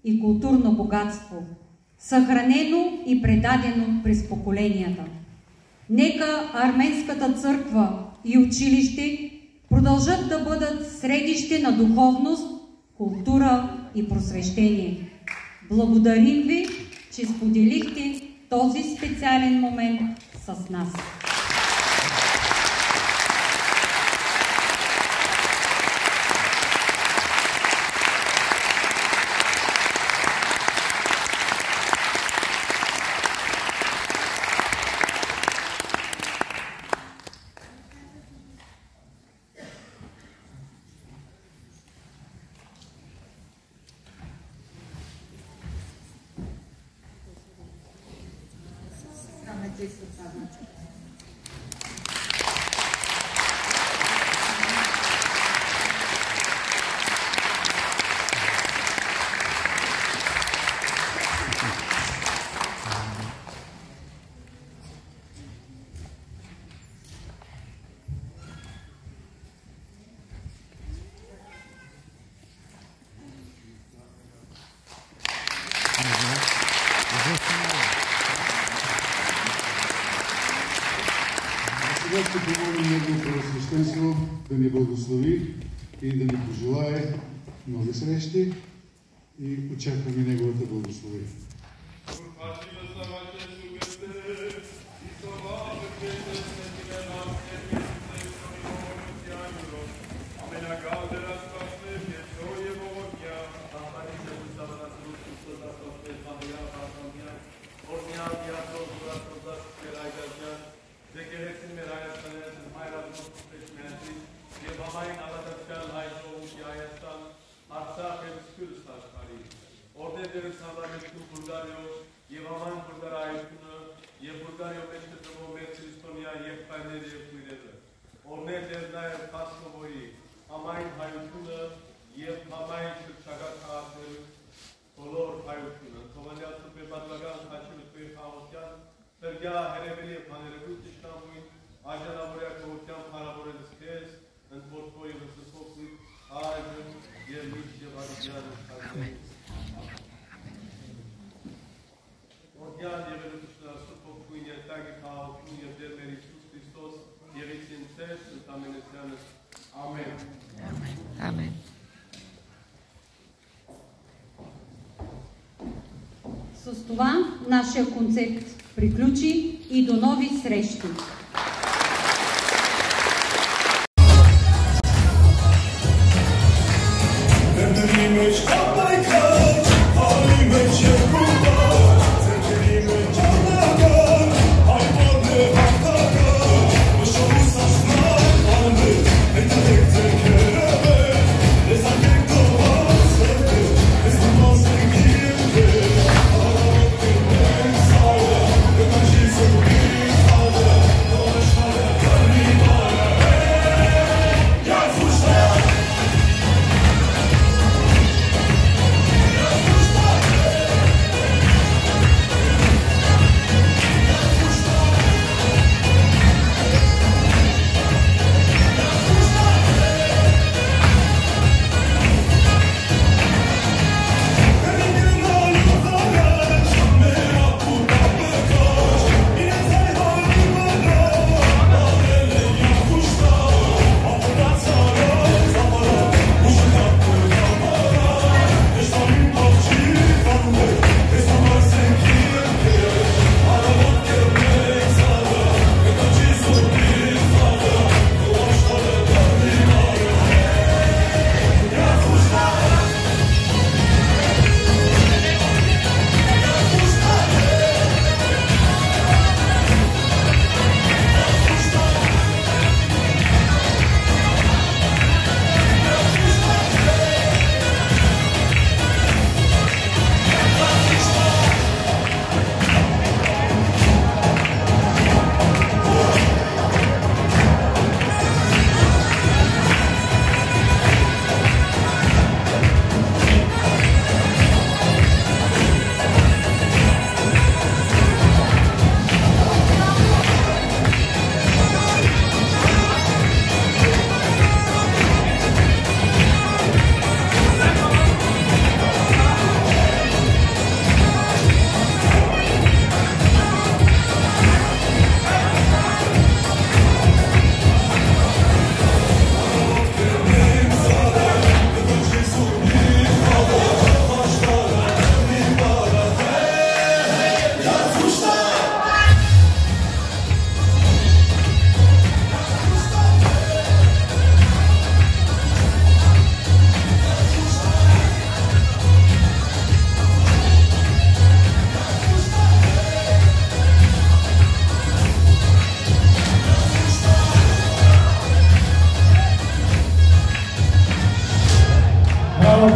и културно богатство, съхранено и предадено през поколенията. Нека Арменската църква и училище продължат да бъдат средище на духовност, култура и просвещение. Благодарим ви, че споделихте този специален момент с нас. и сърца. Сега ще помолим Негово Преосвещенство да ни благослови и да ни пожелае нови срещи и очакваме Неговата благословие. Amen. С това нашия концерт приключи и до нови срещи!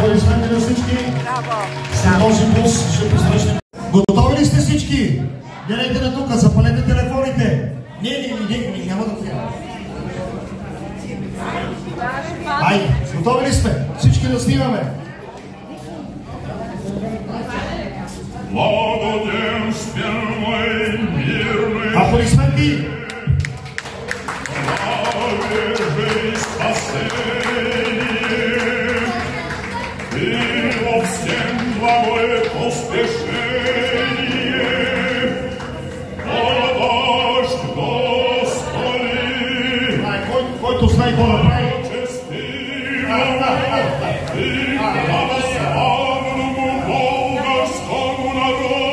Аплодисменти на всички. Браво! С този бус ще посрещнем. Готови ли сте всички? Гледайте на тука, запалете телефоните. Не, няма да трябва. Айде, готови ли сме? Всички да снимаме. Благоденствуй, мирный. Аплодисменти. Славишь спасение, и во всем благое поспешение. Подашь, Господи, който знае го направи. и православному българскому народу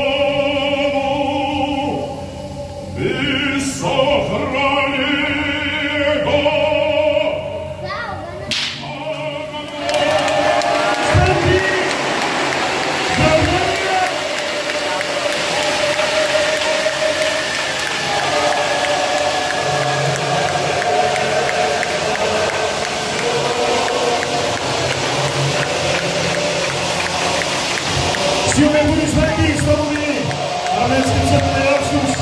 и сохрани го. Силни аплодисменти, 100 години! Арменска църква общност!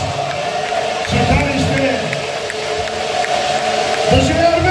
Читалище! Да живее Армения!